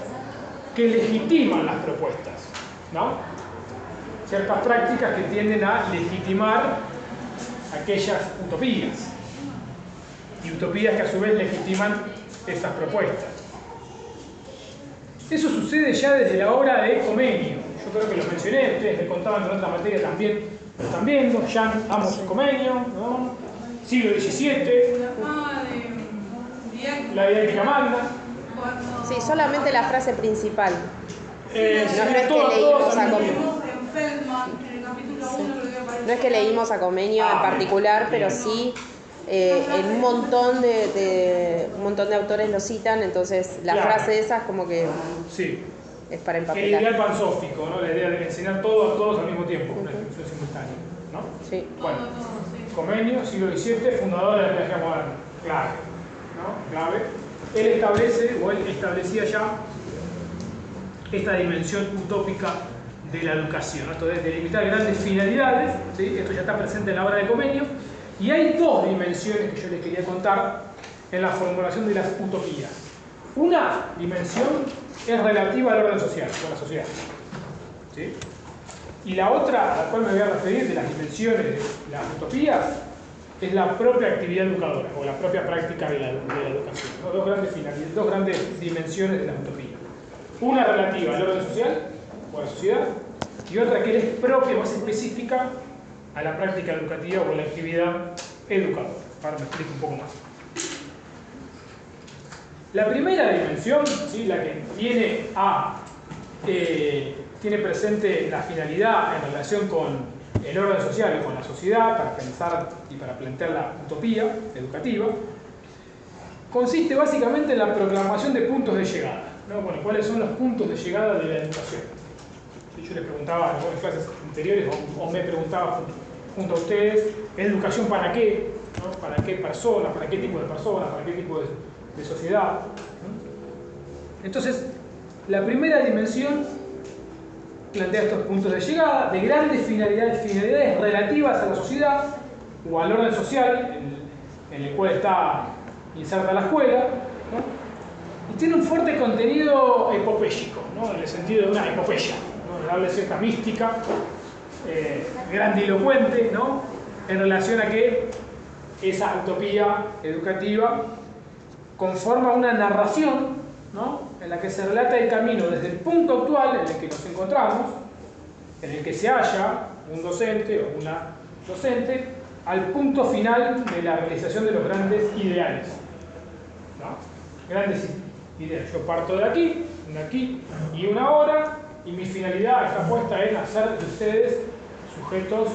que legitiman las propuestas, ¿no? Ciertas prácticas que tienden a legitimar aquellas utopías y utopías que a su vez legitiman estas propuestas. Eso sucede ya desde la obra de Comenio. Yo creo que lo mencioné, ustedes me contaban en otra materia también, lo están viendo, Jean Amos Comenio, ¿no? Siglo XVII, la dialéctica magna. Sí, solamente la frase principal. No es que leímos a Comenio en particular, pero sí un montón de autores lo citan, entonces la frase esa es como que sí, es para empapelar. El ideal pansófico, ¿no? La idea de enseñar todo a todos al mismo tiempo, una instrucción simultánea, ¿no? Sí. Bueno, Comenio, siglo XVII, fundador de la pedagogía moderna, clave, ¿no? Clave. Él establecía ya esta dimensión utópica de la educación, ¿no? Esto de delimitar grandes finalidades, ¿sí? Esto ya está presente en la obra de Comenio, y hay dos dimensiones que yo les quería contar en la formulación de las utopías. Una dimensión es relativa al orden social, o a la sociedad, ¿sí? Y la otra, a la cual me voy a referir, de las dimensiones de las utopías, es la propia actividad educadora, o la propia práctica de la educación, ¿no? Dos grandes dimensiones de la utopía. Una relativa al orden social, o a la sociedad, y otra que es propia, más específica, a la práctica educativa o a la actividad educadora. Ahora me explico un poco más. La primera dimensión, ¿sí? La que tiene presente la finalidad en relación con el orden social o con la sociedad para pensar y para plantear la utopía educativa, consiste básicamente en la proclamación de puntos de llegada, ¿no? Bueno, ¿cuáles son los puntos de llegada de la educación? Yo les preguntaba en algunas clases anteriores o me preguntaba junto a ustedes, ¿educación para qué? ¿No? ¿Para qué personas? ¿Para qué tipo de personas? ¿Para qué tipo de sociedad? ¿No? Entonces, la primera dimensión plantea estos puntos de llegada de grandes finalidades relativas a la sociedad o al orden social en el cual está inserta la escuela, ¿no? Y tiene un fuerte contenido epopéyico, ¿no? En el sentido de una epopeya, ¿no? Darle cierta mística, grandilocuente, ¿no? En relación a que esa utopía educativa conforma una narración, ¿no? En la que se relata el camino desde el punto actual en el que nos encontramos, en el que se halla un docente o una docente, al punto final de la realización de los grandes ideales, ¿no? Grandes ideales. Yo parto de aquí y una hora, y mi finalidad está puesta en hacer de ustedes sujetos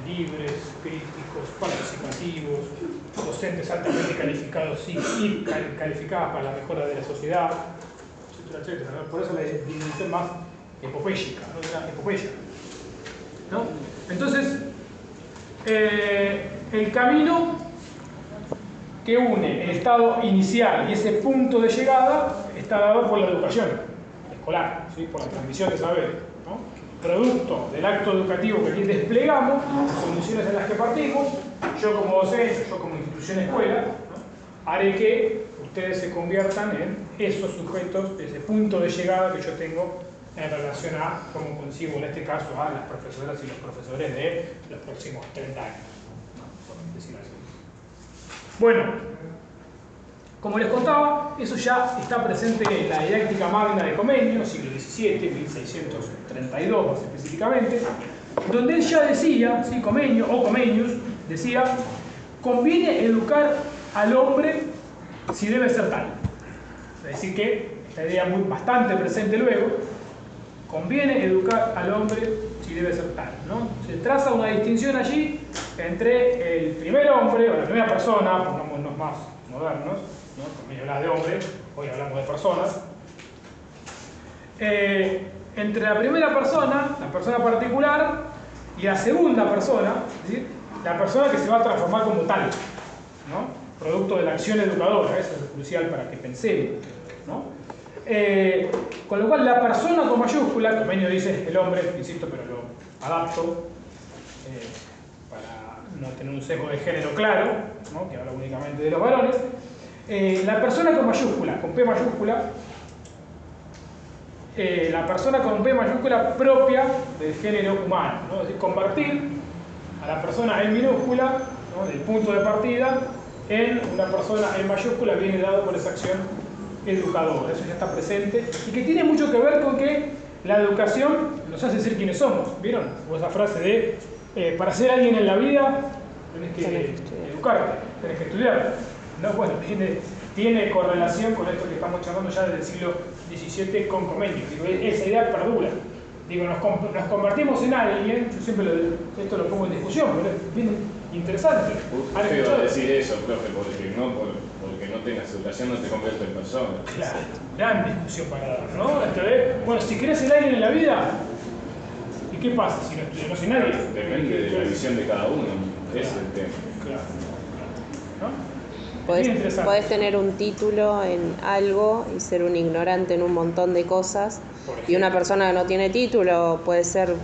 libres, críticos, participativos, docentes altamente calificados y calificadas para la mejora de la sociedad, etcétera, etcétera, ¿no? Por eso la dimensión más epopéyica, ¿no? Una epopeya, ¿no? Entonces, el camino que une el estado inicial y ese punto de llegada está dado por la educación escolar, ¿sí? Por la transmisión de saber, ¿no? producto del acto educativo que aquí desplegamos, soluciones en las que partimos, yo como docente, yo como institución escuela, ¿no? Haré que ustedes se conviertan en esos sujetos, ese punto de llegada que yo tengo en relación a cómo concibo en este caso a las profesoras y los profesores de los próximos 30 años, ¿no? Por decirlo así. Bueno, como les contaba, eso ya está presente en la didáctica magna de Comenio, siglo XVII, 1632 más específicamente, donde él ya decía, ¿sí? Comenio o Comenius, decía, conviene educar al hombre si debe ser tal. Es decir que, esta idea bastante presente luego, conviene educar al hombre si debe ser tal, ¿no? Se traza una distinción allí entre el primer hombre, o la primera persona, pongámonos más modernos, ¿no? También hablaba de hombre, hoy hablamos de personas. Entre la primera persona, la persona particular, y la segunda persona, es decir, la persona que se va a transformar como tal, ¿no? Producto de la acción educadora, eso es crucial para que pensemos, ¿no? Con lo cual la persona con mayúscula, Comenio dice el hombre, insisto, pero lo adapto para no tener un sesgo de género claro, ¿no? Que habla únicamente de los varones. La persona con mayúscula, con P mayúscula, la persona con P mayúscula propia del género humano, ¿no? Es decir, convertir a la persona en minúscula, ¿no? Del punto de partida en una persona en mayúscula, viene dado por esa acción educadora. Eso ya está presente y que tiene mucho que ver con que la educación nos hace ser quienes somos. ¿Vieron? O esa frase de para ser alguien en la vida tenés que educarte, tenés que estudiar. No, bueno, tiene correlación con esto que estamos charlando ya desde el siglo XVII con Comenio. Digo, esa idea perdura. Digo, nos convertimos en alguien, yo siempre esto lo pongo en discusión, pero es bien interesante. Usted va a decir eso, profe, porque no tengas educación no te conviertes en persona. Claro, gran discusión para dar, ¿no? Entonces, bueno, si querés ser alguien en la vida, ¿y qué pasa si no estudias? No soy nadie. Depende de la visión de cada uno, ese es el tema. Claro. ¿No? Podés tener un título en algo y ser un ignorante en un montón de cosas. Y una persona que no tiene título puede ser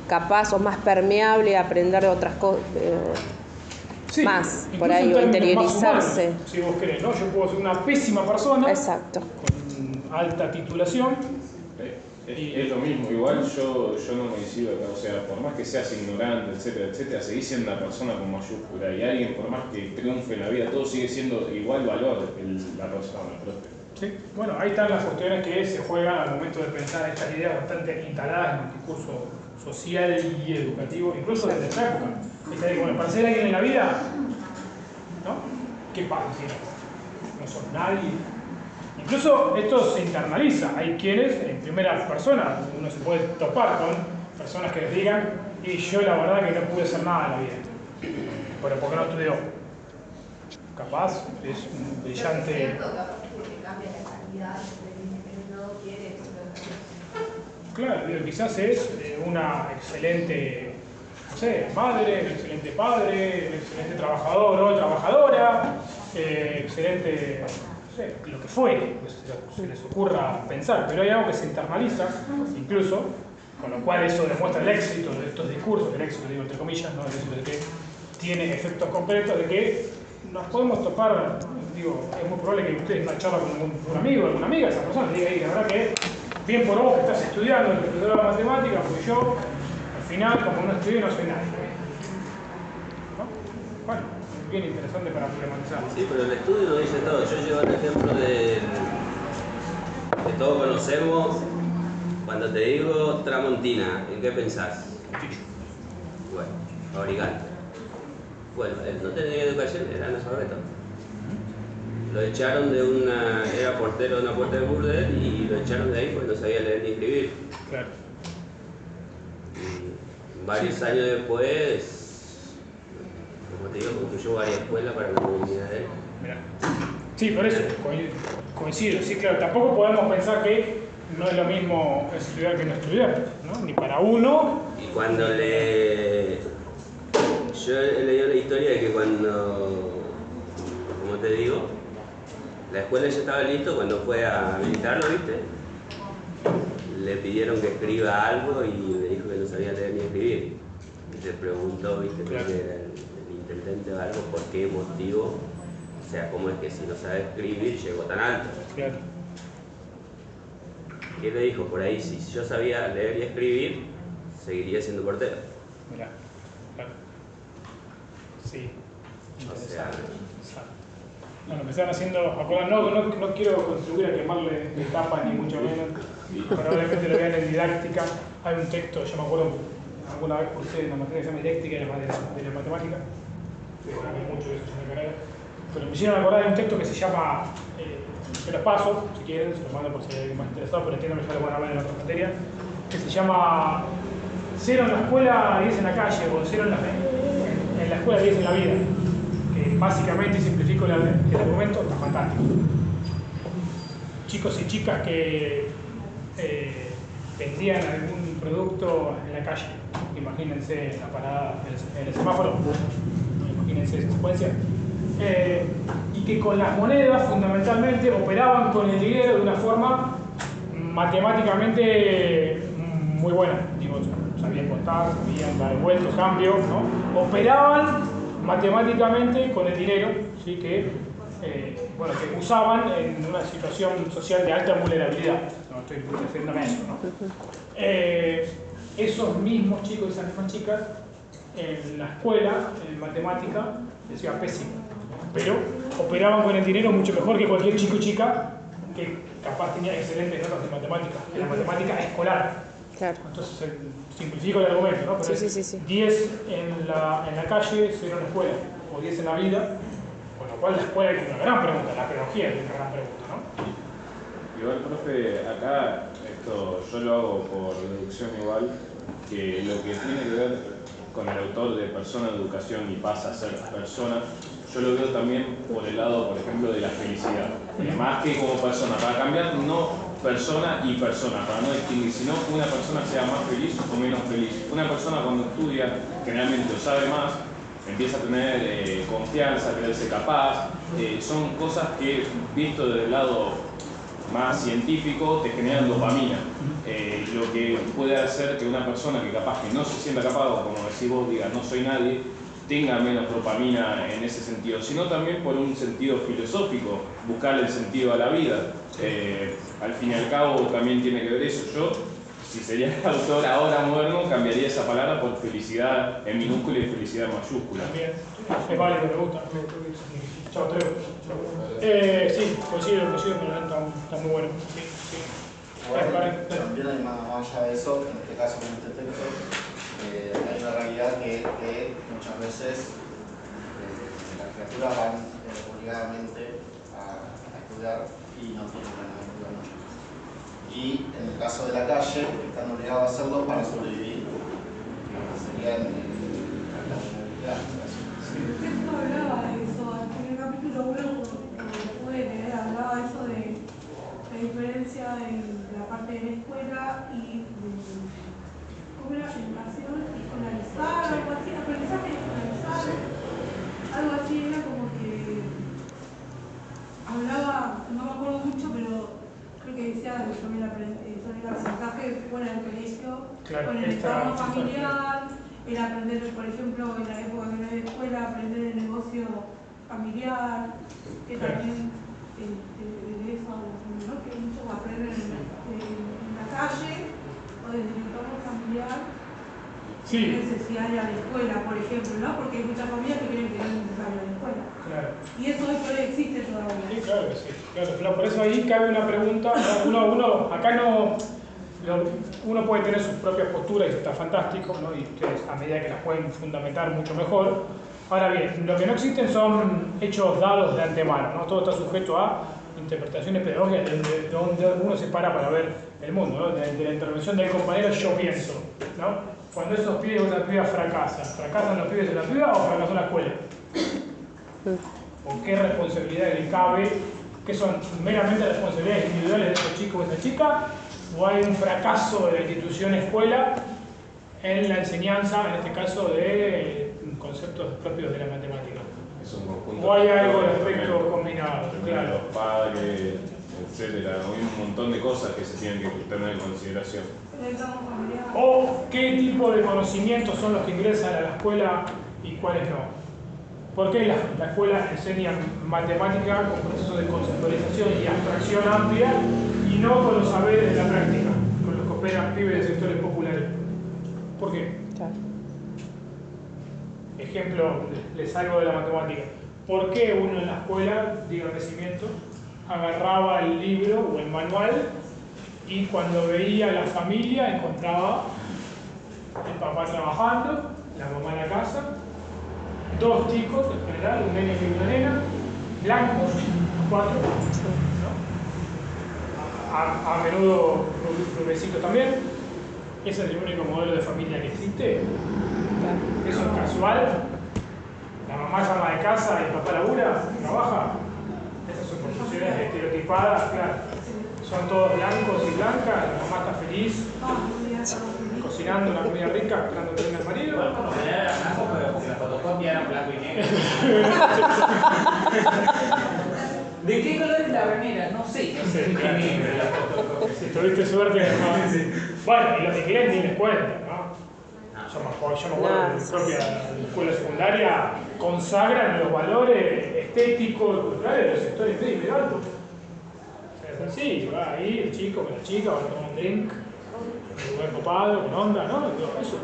capaz o más permeable a aprender otras cosas. Sí, más, por ahí, o interiorizarse. Humanos, si vos querés, ¿no? Yo puedo ser una pésima persona. Exacto. Con alta titulación. Es lo mismo, igual yo no coincido acá, o sea, por más que seas ignorante, etcétera, etcétera, seguís siendo una persona con mayúscula y alguien, por más que triunfe en la vida, todo sigue siendo igual valor la persona, profe. Sí, bueno, ahí están las cuestiones que se juegan al momento de pensar estas ideas bastante instaladas en el discurso social y educativo, incluso desde esta época. Bueno, para ser alguien en la vida, ¿no? ¿Qué pasa si no sos nadie? Incluso esto se internaliza. Hay quienes, en primera persona, uno se puede topar con personas que les digan y yo la verdad que no pude hacer nada en la vida. Pero ¿por qué no estudió? Capaz, es un brillante... Claro, quizás es una excelente, no sé, madre, un excelente padre, un excelente trabajador o trabajadora, excelente... lo que fue, pues, se les ocurra pensar, pero hay algo que se internaliza, incluso, con lo cual eso demuestra el éxito de estos discursos, el éxito, digo entre comillas, ¿no? El éxito de que tiene efectos concretos, de que nos podemos topar, digo, es muy probable que ustedes en una charla con un amigo, alguna amiga, esa persona le diga, la verdad que bien por vos que estás estudiando el profesor de la matemática, porque yo, al final, como no estudié, no soy nadie. ¿No? Bueno. Bien interesante para problematizar. Sí, pero el estudio lo dice todo. Yo llevo el ejemplo de todos conocemos, cuando te digo Tramontina, ¿en qué pensás? Bueno, fabricante. Bueno, él no tenía educación, era analfabeto. Lo echaron de era portero de una puerta de burdel y lo echaron de ahí porque no sabía leer ni escribir. Claro. Y varios años después, como te digo, construyó varias escuelas para la comunidad de él. Mirá. Sí, por eso coincido. Sí, claro, tampoco podemos pensar que no es lo mismo estudiar que no estudiar, ¿no? Ni para uno. Y cuando yo he leído la historia de que cuando, como te digo, la escuela ya estaba listo cuando fue a visitarlo, ¿viste? le pidieron que escriba algo y me dijo que no sabía leer ni escribir. Y se preguntó, viste, Claro. porque era el intendente o algo, por qué motivo, o sea, cómo es que si no sabe escribir llegó tan alto. Claro. ¿Qué le dijo? Por ahí, si yo sabía leer y escribir, seguiría siendo portero. Mirá, claro. Sí. O sea, Bueno, me están haciendo acordar, no quiero contribuir a quemarle etapa ni mucho menos, probablemente lo vean en didáctica. Hay un texto, yo me acuerdo, alguna vez cursé una materia que se llama didáctica de la matemática, pero había mucho de eso en la carrera, pero me hicieron acordar de un texto que se llama, se los paso, si quieren, se los mando por si hay alguien más interesado, pero entiendo que ya lo van a ver en otra materia, que se llama 0 en la escuela, 10 en la calle, o 0 en la escuela, 10 en la vida. Que básicamente, simplifico el argumento, está fantástico. Chicos y chicas que vendían algún producto en la calle, imagínense la parada en el semáforo, imagínense esa secuencia, y que con las monedas fundamentalmente operaban con el dinero de una forma matemáticamente muy buena, digo, sabían contar, sabían dar vueltos, cambios, ¿no? Operaban matemáticamente con el dinero, ¿sí? que usaban en una situación social de alta vulnerabilidad. No estoy refiriéndome a eso, ¿no? Esos mismos chicos y esas mismas chicas en la escuela, en matemática, decía pésimo, pero operaban con el dinero mucho mejor que cualquier chico y chica que capaz tenía excelentes notas en matemática, en la matemática escolar. Claro. Entonces simplifico el argumento, ¿no? Pero Sí. 10 en la calle, 0 en la escuela, o 10 en la vida, con lo cual la escuela es una gran pregunta, la pedagogía es una gran pregunta, ¿no? Igual, profe, acá, esto yo lo hago por deducción igual, que lo que tiene que ver con el autor de Persona de Educación y pasa a ser persona, yo lo veo también por el lado, por ejemplo, de la felicidad. Más que como persona, para cambiar no persona y persona, para no distinguir, sino que una persona sea más feliz o menos feliz. Una persona cuando estudia, generalmente o sabe más, empieza a tener confianza, a creerse capaz, son cosas que, visto desde el lado más científico, te generan dopamina. Lo que puede hacer que una persona que capaz que no se sienta capaz, o como decís vos, diga no soy nadie, tenga menos dopamina en ese sentido, sino también por un sentido filosófico, buscar el sentido a la vida. Al fin y al cabo también tiene que ver eso. Yo, si sería el autor ahora moderno, cambiaría esa palabra por felicidad en minúscula y felicidad en mayúscula. También, es válido, me gusta. Chao, Treo. Sí, coincido, pero está muy bueno. Sí. Bueno, también hay más allá de eso, en este caso con este texto, hay una realidad que muchas veces las criaturas van obligadamente a estudiar y no tienen ganas de estudiar mucho. Y en el caso de la calle, están obligados a hacerlo para sobrevivir, que serían la vulnerabilidad. El texto hablaba de eso, en el capítulo 1, cuando pude leer, hablaba de eso de la diferencia en la parte de la escuela y de, ¿cómo era? Educación escolarizar, algo así, aprendizaje escolarizar, algo así, era como que hablaba, no me acuerdo mucho, pero creo que decía sobre el aprendizaje fuera del colegio, Claro, con el entorno familiar, el aprender, por ejemplo, en la época que no había escuela, aprender el negocio familiar, que también de eso hablamos, ¿no? Que muchos aprenden en la calle o desde el entorno familiar, Sí. sin necesidad de ir a la escuela, por ejemplo, ¿no? Porque hay muchas familias que creen que no es necesario la escuela. Claro. Y eso hoy por hoy existe todavía. Sí, claro que sí. Claro, por eso ahí cabe una pregunta. Acá uno puede tener sus propias posturas y eso está fantástico, ¿no? Y ustedes a medida que las pueden fundamentar mucho mejor. Ahora bien, lo que no existen son hechos dados de antemano, ¿no? Todo está sujeto a interpretaciones pedagógicas de donde uno se para ver el mundo, ¿no? De la intervención del compañero yo pienso, ¿no? Cuando esos pibes o esas pibas ¿fracasan los pibes de la piba o fracasó la escuela? ¿O qué responsabilidad le cabe? ¿Qué son meramente responsabilidades individuales de esos chicos o de esa chica? ¿O hay un fracaso de la institución escuela en la enseñanza, en este caso, de conceptos propios de la matemática? Es un conjunto. ¿O hay algo de aspecto combinado? Claro. Los padres, etcétera. Hay un montón de cosas que se tienen que tener en consideración. O qué tipo de conocimientos son los que ingresan a la escuela y cuáles no. ¿Por qué la escuela enseña matemática con procesos de conceptualización y abstracción amplia y no con los saberes de la práctica, con los que operan pibes de sectores populares? ¿Por qué? Claro. Ejemplo, les salgo de la matemática. ¿Por qué uno en la escuela, diga crecimiento, agarraba el libro o el manual y cuando veía a la familia encontraba el papá trabajando, la mamá en la casa, dos chicos en general, un nene y una nena, blancos, 4, ¿no? A menudo rubecitos también. Ese es el único modelo de familia que existe. Eso es casual. La mamá llama de casa y el papá labura, trabaja. Esas son construcciones estereotipadas, claro. Son todos blancos y blancas, la mamá está feliz, cocinando una comida rica, esperando que venga el marido. Bueno, por lo general era blanco, pero porque la fotocopia era blanco y negro. ¿De qué color es la remera? No sé. No sé, la fotocopia. Si tuviste suerte, no. Bueno, y los de inglés ni les cuento, ¿no? Yo me acuerdo en mi propia escuela secundaria consagran los valores estéticos y culturales de los sectores medio y medio altos. Es sencillo, va ahí el chico con la chica, va a tomar un drink, un lugar copado, con onda, ¿no? Eso.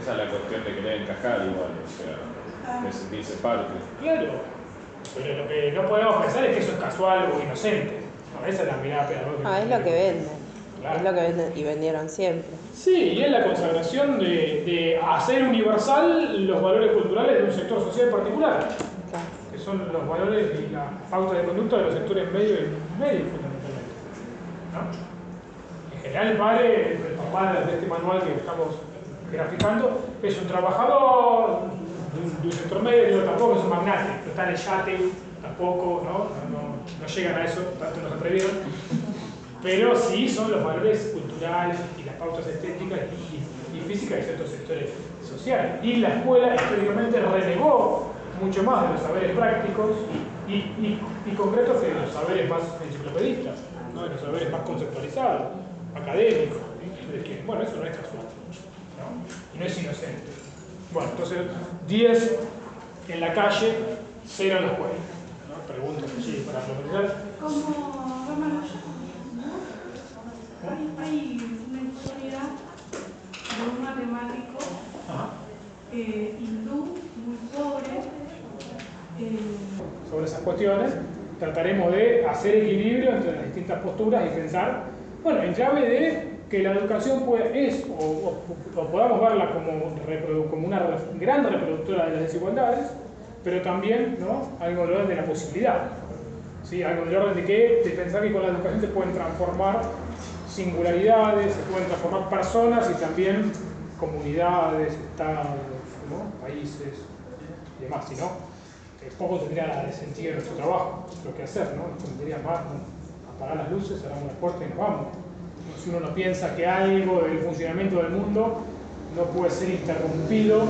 Esa es la cuestión de querer encajar igual, o sea, de sentirse parte. Claro, pero lo que no podemos pensar es que eso es casual o inocente. No, esa es la mirada pedagógica. Es lo que venden. Claro. Es lo que venden y vendieron siempre. Sí, y es la consagración de hacer universal los valores culturales de un sector social particular, Claro. que son los valores y la pauta de conducta de los sectores medio y medio fundamentalmente, ¿no? En general el padre, el papá de este manual que estamos graficando, es un trabajador de un sector medio, tampoco es un magnate, no está en el yate, tampoco, no llegan a eso, tanto nos atrevieron. Pero sí son los valores culturales y las pautas estéticas y físicas de ciertos sectores sociales. Y la escuela históricamente renegó mucho más de los saberes prácticos y concretos que de los saberes más enciclopedistas, ¿no? De los saberes más conceptualizados, académicos. De que, bueno, eso no es casual, ¿no? Y no es inocente. Bueno, entonces 10 en la calle, 0 en la escuela, ¿no? Preguntas allí para profundizar. ¿Cómo hay una historia de un matemático hindú muy pobre? Sobre esas cuestiones trataremos de hacer equilibrio entre las distintas posturas y pensar, bueno, en clave de que la educación o podamos verla como una gran reproductora de las desigualdades, pero también, ¿no?, algo del orden de la posibilidad, ¿sí? Algo del orden de pensar que con la educación se pueden transformar singularidades, se pueden transformar personas y también comunidades, estados, ¿no?, países y demás, si no, poco tendría sentido nuestro trabajo, lo que hacer, ¿no? Nos tendría más, ¿no?, apagar las luces, cerramos las puertas y nos vamos. Si uno no piensa que algo del funcionamiento del mundo no puede ser interrumpido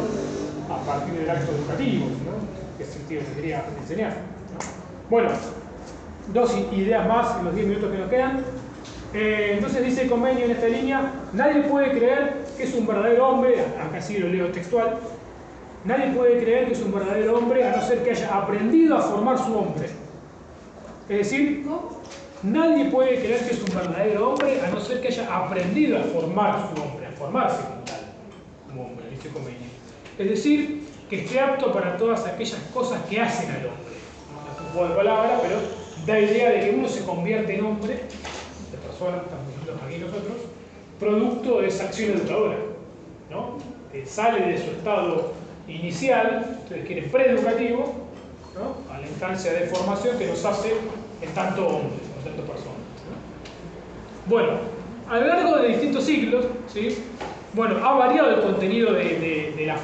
a partir del acto educativo, ¿no? ¿Qué sentido tendría enseñar, ¿no? Bueno, dos ideas más en los 10 minutos que nos quedan. Entonces dice el convenio en esta línea: nadie puede creer que es un verdadero hombre, acá sí lo leo textual, nadie puede creer que es un verdadero hombre a no ser que haya aprendido a formar su hombre. Es decir, nadie puede creer que es un verdadero hombre a no ser que haya aprendido a formar su hombre, a formarse como tal, como hombre, dice el convenio. Es decir, que esté apto para todas aquellas cosas que hacen al hombre. No es un juego de palabras, pero da idea de que uno se convierte en hombre, de persona, estamos diciendo aquí nosotros, producto de esa acción educadora, ¿no? Que sale de su estado inicial, ustedes quieren preeducativo, ¿no?, a la instancia de formación que nos hace en tanto hombre, en tanto persona, ¿no? Bueno, a lo largo de distintos siglos, ¿sí?, bueno, ha variado el contenido de la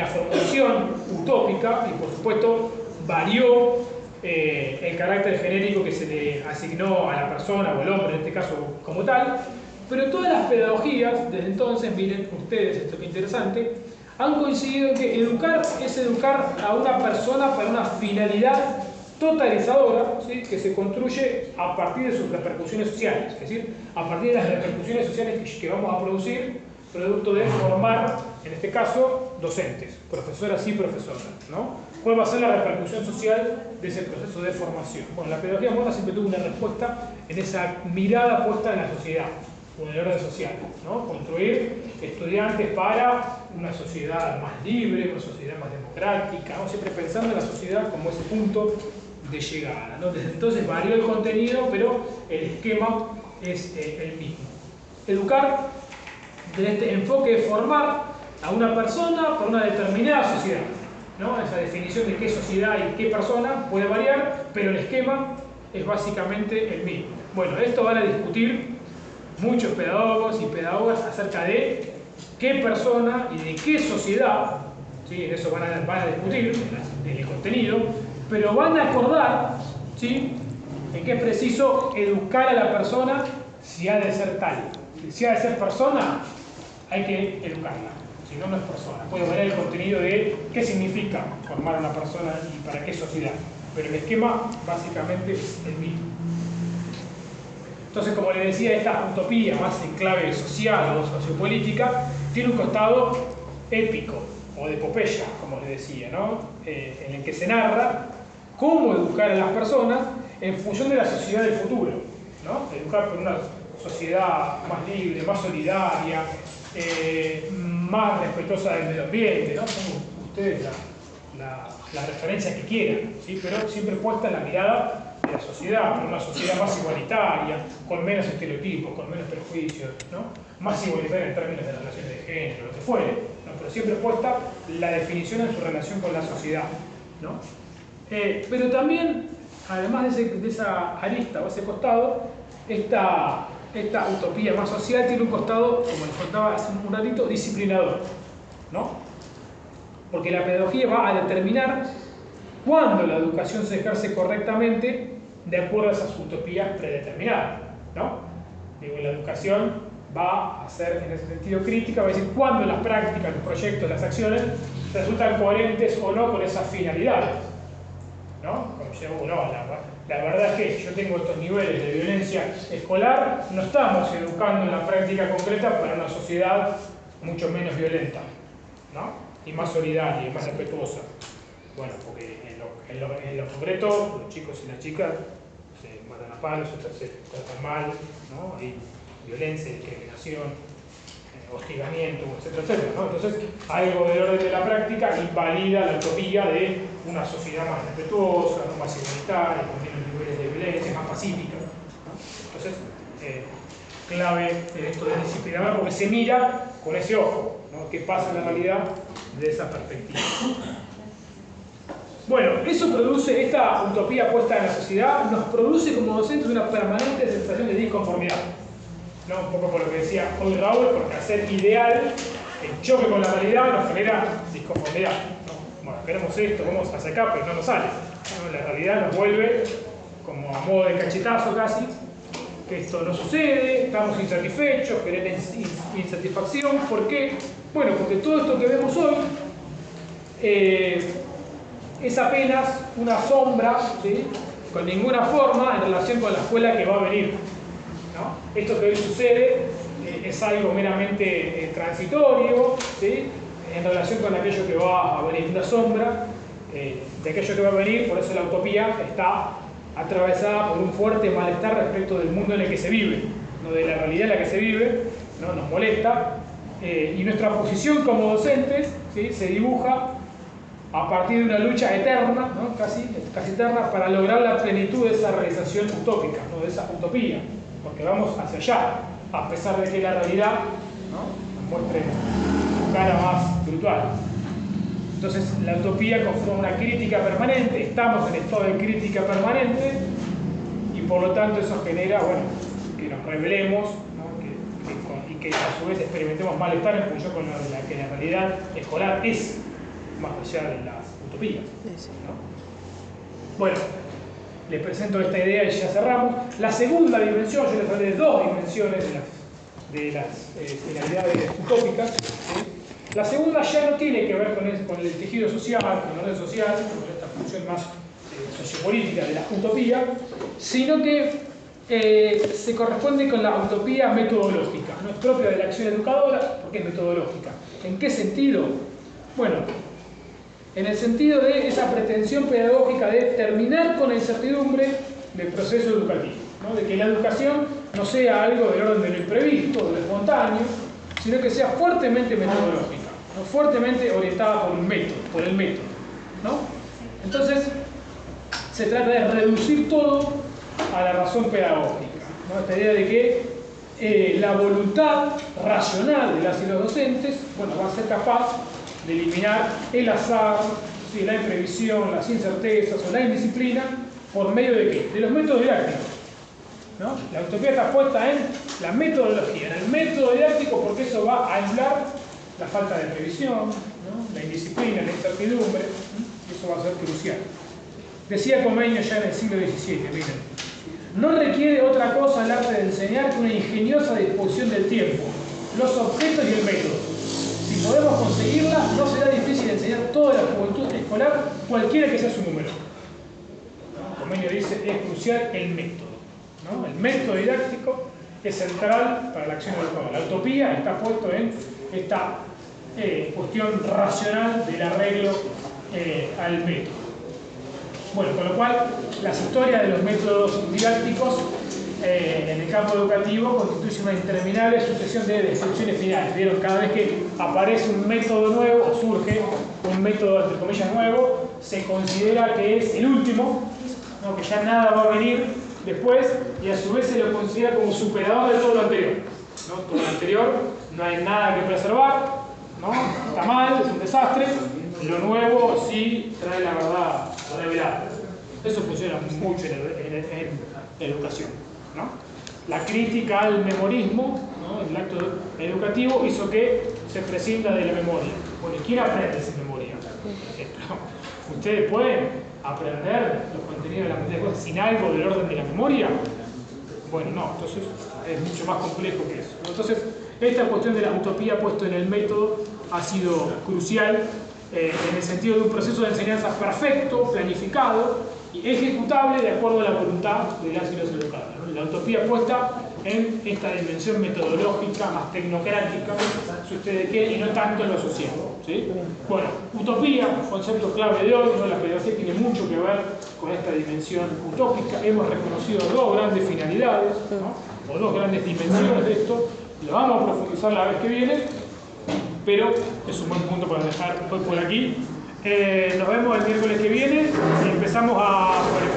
formulación utópica y, por supuesto, varió el carácter genérico que se le asignó a la persona o al hombre, en este caso, como tal, pero todas las pedagogías, desde entonces, miren ustedes, esto que interesante, han coincidido en que educar es educar a una persona para una finalidad totalizadora, ¿sí? Que se construye a partir de sus repercusiones sociales, es decir, a partir de las repercusiones sociales que vamos a producir, producto de formar, en este caso, docentes, profesoras y profesoras, ¿no? ¿Cuál va a ser la repercusión social de ese proceso de formación? Bueno, la pedagogía moderna siempre tuvo una respuesta en esa mirada puesta en la sociedad, o en el orden social, ¿no? Construir estudiantes para una sociedad más libre, una sociedad más democrática, ¿no? Siempre pensando en la sociedad como ese punto de llegada, ¿no? Desde entonces varió el contenido, pero el esquema es el mismo. Educar desde este enfoque de formar a una persona para una determinada sociedad, ¿no? Esa definición de qué sociedad y qué persona puede variar, pero el esquema es básicamente el mismo. Bueno, esto van a discutir muchos pedagogos y pedagogas acerca de qué persona y de qué sociedad, ¿sí? En eso van a discutir en el contenido, pero van a acordar, ¿sí? En que es preciso educar a la persona si ha de ser tal. Si ha de ser persona, hay que educarla, si no, no es persona. Puede variar el contenido de qué significa formar a una persona y para qué sociedad, pero el esquema básicamente es el mismo. Entonces, como les decía, esta utopía más en clave social o sociopolítica tiene un costado épico o de epopeya, como les decía, ¿no? En el que se narra cómo educar a las personas en función de la sociedad del futuro, ¿no? Educar por una sociedad más libre, más solidaria, más respetuosa del medio ambiente, ¿no? Son ustedes la referencia que quieran, ¿sí? Pero siempre puesta en la mirada de la sociedad, por una sociedad más igualitaria, con menos estereotipos, con menos prejuicios, ¿no? Más igualitaria en términos de relaciones de género, lo que fuere, ¿no? Pero siempre puesta la definición en su relación con la sociedad, ¿no? Pero también, además de esa arista o ese costado, esta utopía más social tiene un costado, como les contaba hace un ratito, disciplinador, ¿no? Porque la pedagogía va a determinar cuándo la educación se ejerce correctamente de acuerdo a esas utopías predeterminadas, ¿no? Digo, la educación va a ser, en ese sentido, crítica, va a decir cuándo las prácticas, los proyectos, las acciones resultan coherentes o no con esas finalidades, ¿no? Como yo, no, la verdad es que yo tengo estos niveles de violencia escolar, no estamos educando en la práctica concreta para una sociedad mucho menos violenta, ¿no? Y más solidaria y más respetuosa. Bueno, porque en lo concreto, los chicos y las chicas se matan a palos, se tratan mal, ¿no? Hay violencia, discriminación, hostigamiento, etcétera, etcétera, ¿no? Entonces, algo del orden de la práctica invalida la utopía de una sociedad más respetuosa, ¿no? Más igualitaria, con menos niveles de violencia, más pacífica, ¿no? Entonces, clave esto de disciplinador porque se mira con ese ojo, ¿no? ¿Qué pasa en la realidad de esa perspectiva? Bueno, eso produce, esta utopía puesta en la sociedad, nos produce como docentes una permanente sensación de disconformidad, ¿no? Un poco por lo que decía hoy Raúl, porque hacer ideal, el choque con la realidad nos genera disconformidad, ¿no? Bueno, queremos esto, vamos hacia acá, pero no nos sale, ¿no? La realidad nos vuelve como a modo de cachetazo casi, que esto no sucede, estamos insatisfechos, genera insatisfacción. ¿Por qué? Bueno, porque todo esto que vemos hoy es apenas una sombra, ¿sí? Con ninguna forma en relación con la escuela que va a venir, ¿no? Esto que hoy sucede es algo meramente transitorio, ¿sí? En relación con aquello que va a venir, una sombra de aquello que va a venir. Por eso la utopía está atravesada por un fuerte malestar respecto del mundo en el que se vive, ¿no? De la realidad en la que se vive, ¿no? Nos molesta, y nuestra posición como docentes, ¿sí? Se dibuja a partir de una lucha eterna, ¿no? casi eterna, para lograr la plenitud de esa realización utópica, ¿no? De esa utopía, porque vamos hacia allá, a pesar de que la realidad, ¿no? Nos muestre su cara más brutal. Entonces, la utopía conforma una crítica permanente, estamos en estado de crítica permanente, y por lo tanto eso genera, bueno, que nos rebelemos, ¿no? y que a su vez experimentemos malestar en función con la que la realidad escolar es, más allá de las utopías, ¿no? Bueno, les presento esta idea y ya cerramos. La segunda dimensión, yo les hablé de dos dimensiones de las finalidades utópicas, ¿sí? La segunda ya no tiene que ver con el tejido social, con el orden social, con esta función más sociopolítica de la utopía, sino que se corresponde con la utopía metodológica. No es propia de la acción educadora porque es metodológica. ¿En qué sentido? Bueno, en el sentido de esa pretensión pedagógica de terminar con la incertidumbre del proceso educativo, ¿no? De que la educación no sea algo del orden de lo imprevisto, de lo espontáneo, sino que sea fuertemente metodológica, ¿no? Fuertemente orientada por el método, ¿no? Entonces, se trata de reducir todo a la razón pedagógica, ¿no? Esta idea de que la voluntad racional de las y los docentes, bueno, va a ser capaz de eliminar el azar, ¿sí? La imprevisión, las incertezas o la indisciplina, ¿por medio de qué? De los métodos didácticos, ¿no? La utopía está puesta en la metodología, en el método didáctico, porque eso va a aislar la falta de previsión, ¿no? La indisciplina, la incertidumbre, ¿sí? Eso va a ser crucial. Decía Comenius ya en el siglo XVII, miren, no requiere otra cosa el arte de enseñar que una ingeniosa disposición del tiempo, los objetos y el método. Si podemos conseguirla, no será difícil enseñar toda la juventud escolar, cualquiera que sea su número. Comenius dice, es crucial el método, ¿no? El método didáctico es central para la acción educadora. La utopía está puesto en esta cuestión racional del arreglo al método. Bueno, con lo cual, las historias de los métodos didácticos en el campo educativo constituyen una interminable sucesión de descripciones finales. ¿Vieron? Cada vez que aparece un método nuevo, o surge un método, entre comillas, nuevo, se considera que es el último, ¿no? Que ya nada va a venir después, y a su vez se lo considera como superador de todo lo anterior, ¿no? Todo lo anterior, no hay nada que preservar, ¿no? Está mal, es un desastre. Lo nuevo sí trae la verdad revelada. Eso funciona mucho en educación, ¿no? La crítica al memorismo, ¿no? El acto educativo hizo que se prescinda de la memoria. Bueno, ¿quién aprende sin memoria? Por ejemplo, ¿ustedes pueden aprender los contenidos de la materia de cosas sin algo del orden de la memoria? Bueno, no, entonces es mucho más complejo que eso. Entonces, esta cuestión de la utopía puesto en el método ha sido crucial en el sentido de un proceso de enseñanza perfecto, planificado y ejecutable de acuerdo a la voluntad de las y los educadores, ¿no? La utopía puesta en esta dimensión metodológica, más tecnocrática, si ustedes quieren, y no tanto en lo social, ¿sí? Bueno, utopía, concepto clave de hoy, ¿no? La pedagogía tiene mucho que ver con esta dimensión utópica. Hemos reconocido dos grandes finalidades, ¿no? O dos grandes dimensiones de esto. Lo vamos a profundizar la vez que viene, pero es un buen punto para dejar hoy por aquí. Nos vemos el miércoles que viene y empezamos a...